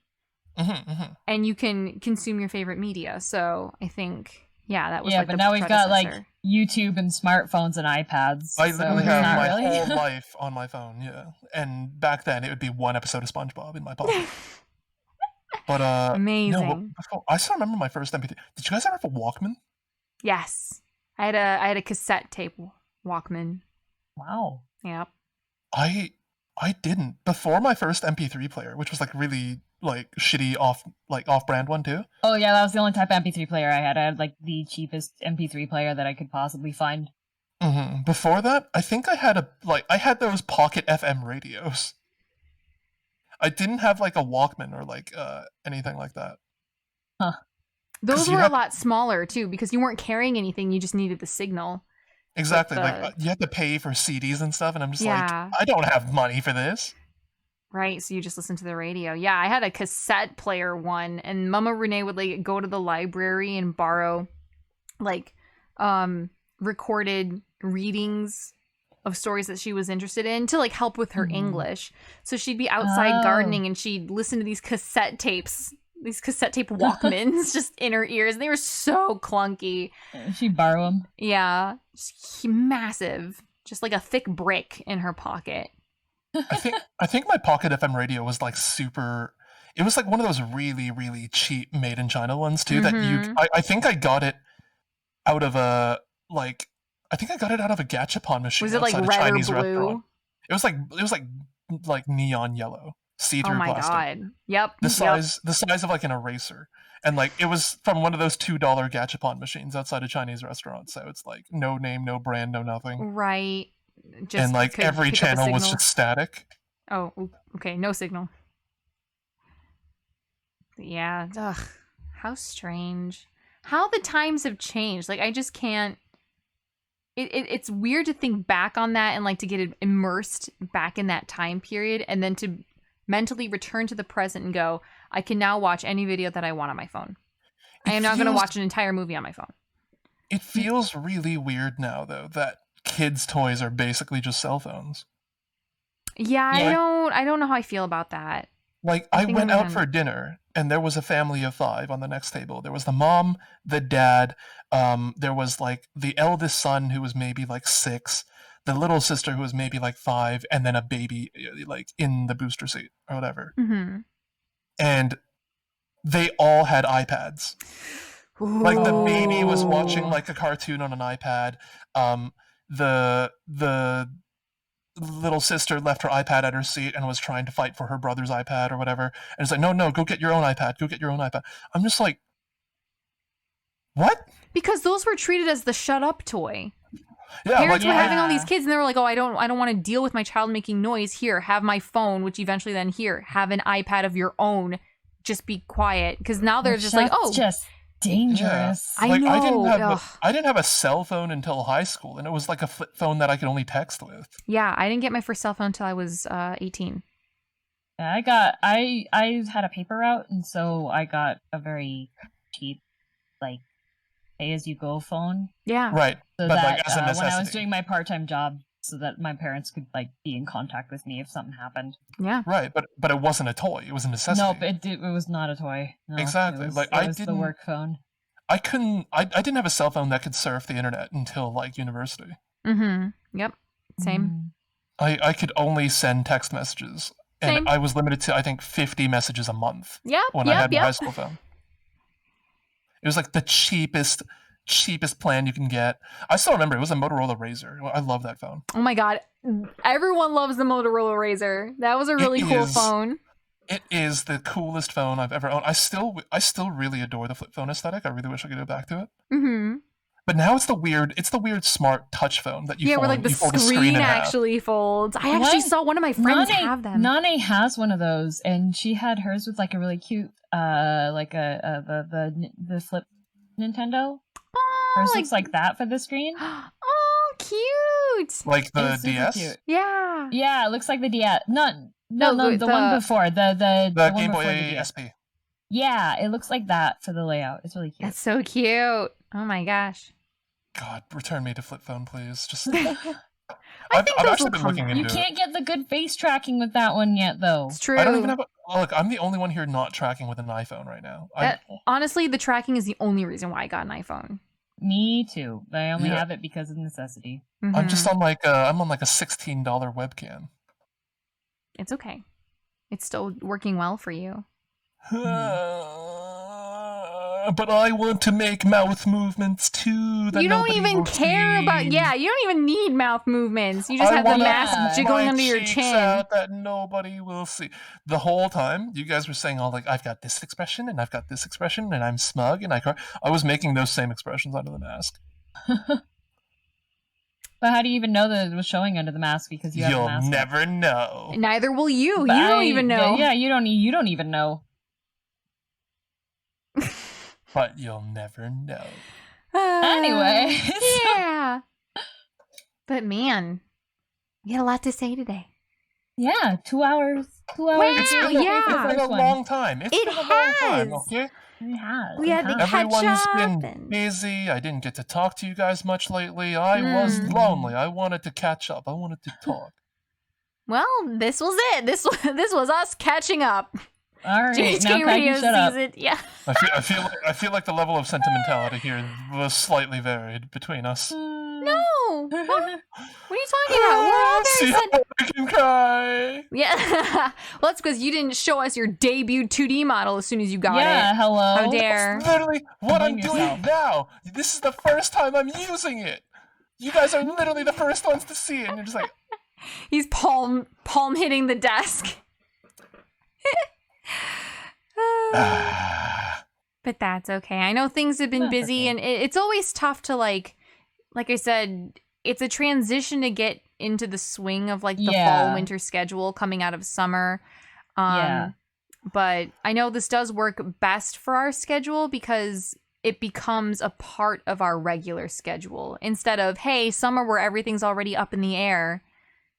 Mm-hmm. and you can consume your favorite media. So I think that was Yeah, like but the now we've got like predecessor. YouTube and smartphones and iPads. I so literally it's have not my really. whole life on my phone. Yeah, and back then it would be one episode of SpongeBob in my pocket. But Amazing. I still remember my first MP3. Did you guys ever have a Walkman? Yes, I had a cassette tape Walkman. Wow. Yep. I didn't before my first MP3 player, which was like really like shitty off-brand one too. Oh yeah, that was the only type of MP3 player I had. I had like the cheapest MP3 player that I could possibly find. Mm-hmm. Before that, I think I had those Pocket FM radios. I didn't have like a Walkman or like anything like that. Huh. Those you were had- a lot smaller too because you weren't carrying anything. You just needed the signal. Exactly. the- Like you had to pay for CDs and stuff, and I'm just Yeah. like, I don't have money for this. Right, so you just listen to the radio. Yeah, I had a cassette player one, and Mama Renee would like go to the library and borrow like recorded readings of stories that she was interested in to like help with her English. So she'd be outside gardening and she'd listen to these cassette tape Walkmans just in her ears. They were so clunky. She'd borrow them. Yeah, just massive, just like a thick brick in her pocket. I think my Pocket FM radio was like super. It was like one of those really, really cheap made in China ones too. That I think I got it out of a gachapon machine. Was it like outside a red Chinese or blue? restaurant. It was like neon yellow, see-through Oh my plastic. god! Yep. The size of like an eraser, and like it was from one of those $2 gachapon machines outside a Chinese restaurant. So it's like no name, no brand, no nothing. Right. Just And like could every pick up a channel was signal. just static. Oh, okay, no signal. Yeah, ugh, how strange. How the times have changed. Like, I just can't. It's weird to think back on that and like to get immersed back in that time period and then to mentally return to the present and go, I can now watch any video that I want on my phone. I am now going to watch an entire movie on my phone. It feels really weird now, though, that kids' toys are basically just cell phones. Yeah, Yeah. I don't know how I feel about that. Like, I I think went I'm out gonna- for dinner, and there was a family of 5 on the next table. There was the mom, the dad, there was, like, the eldest son who was maybe, like, 6, the little sister who was maybe, like, 5, and then a baby, like, in the booster seat or whatever. Mm-hmm. And they all had iPads. Like, the baby was watching, like, a cartoon on an iPad. The little sister left her iPad at her seat and was trying to fight for her brother's iPad or whatever. And it's like, no, go get your own iPad. Go get your own iPad. I'm just like, what? Because those were treated as the shut up toy. Yeah, Parents like, were having all these kids and they were like, oh, I don't want to deal with my child making noise. Here, have my phone, which eventually then have an iPad of your own. Just be quiet. Because now they're just like, oh, just dangerous. I like, know. I didn't have a cell phone until high school, and it was like a flip phone that I could only text with. Yeah, I didn't get my first cell phone until I was 18. Yeah, I had a paper route, and so I got a very cheap, like, pay-as-you-go phone. Yeah. Right. So But, that like, as a when I was necessity. doing my part-time job, so that my parents could like be in contact with me if something happened. Yeah. Right, but it wasn't a toy. It was a necessity. Nope, it was not a toy. No, Exactly, It was, like, it I was the didn't- work phone. I didn't have a cell phone that could surf the internet until, like, university. Mm-hmm. Yep. Same. I could only send text messages. And Same. I was limited to, I think, 50 messages a month Yep. when I had my high school phone. It was like the cheapest plan you can get. I still remember it was a Motorola Razr. I love that phone. Oh my god. Everyone loves the Motorola Razr. That was a really cool is. phone. It is the coolest phone I've ever owned. I still really adore the flip phone aesthetic. I really wish I could go back to it. Mm-hmm. But now it's the weird smart touch phone that you where like the screen actually folds. I actually saw one of my friends have them. Nane has one of those, and she had hers with like a really cute, like the flip Nintendo. Oh, hers looks like that for the screen. Oh, cute! Like the DS. Cute. Yeah. Yeah, it looks like the DS. No, the one before the Game one Boy SP. Yeah, it looks like that for the layout. It's really cute. That's so cute. Oh my gosh. God, return me to flip phone, please. Just. I've actually been looking into You can't get the good face tracking with that one yet, though. It's true. I don't even have look, I'm the only one here not tracking with an iPhone right now. Honestly, the tracking is the only reason why I got an iPhone. Me too. But I only have it because of necessity. Mm-hmm. I'm just on I'm on like a $16 webcam. It's okay. It's still working well for you. But I want to make mouth movements too. That you don't even care about. Yeah, you don't even need mouth movements. You just have the mask jiggling under your chin. Out that nobody will see. The whole time, you guys were saying all like, "I've got this expression and I've got this expression and I'm smug and I cry." I was making those same expressions under the mask. But how do you even know that it was showing under the mask because you have a mask? You'll never know. Neither will you. You don't even know. Yeah, you don't even know. But you'll never know. Anyway. Yeah. But man, we had a lot to say today. Yeah, 2 hours. 2 hours. Wow, It's been a long time. It's been a long time, okay? It has. We had to catch Everyone's up been busy. I didn't get to talk to you guys much lately. I was lonely. I wanted to catch up. I wanted to talk. Well, this was it. This was us catching up. All right, GHK now Radio shut up. season. Yeah. I feel like the level of sentimentality here was slightly varied between us. No. What are you talking about? We're all very I can cry. Yeah. Well, that's because you didn't show us your debut 2D model as soon as you got it. Yeah, hello. How dare. That's literally what I'm yourself. doing now. This is the first time I'm using it. You guys are literally the first ones to see it, and you're just like... He's palm hitting the desk. But that's okay. I know things have been busy, and it's always tough to like I said, it's a transition to get into the swing of like the fall winter schedule coming out of summer. But I know this does work best for our schedule because it becomes a part of our regular schedule instead of, hey, summer where everything's already up in the air.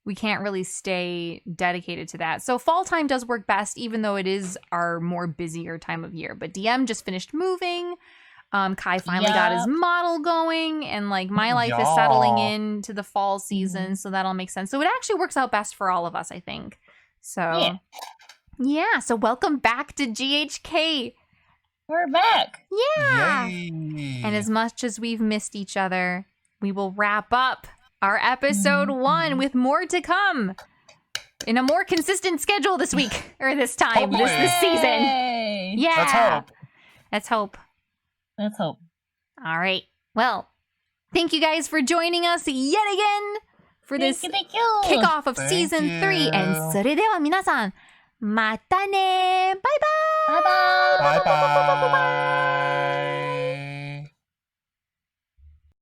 We can't really stay dedicated to that. So fall time does work best, even though it is our more busier time of year. But DM just finished moving. Kai finally got his model going, and like my life is settling into the fall season, so that'll make sense. So it actually works out best for all of us, I think. So yeah. So welcome back to GHK. We're back. Yeah. Yay. And as much as we've missed each other, we will wrap up our episode 1 with more to come in a more consistent schedule this week or this time, this season. Yeah. Let's hope. Let's hope. Let's hope. All right. Well, thank you guys for joining us yet again for this kickoff of season 3. And それでは皆さん、またね。バイバイ。バイバイ。Bye bye.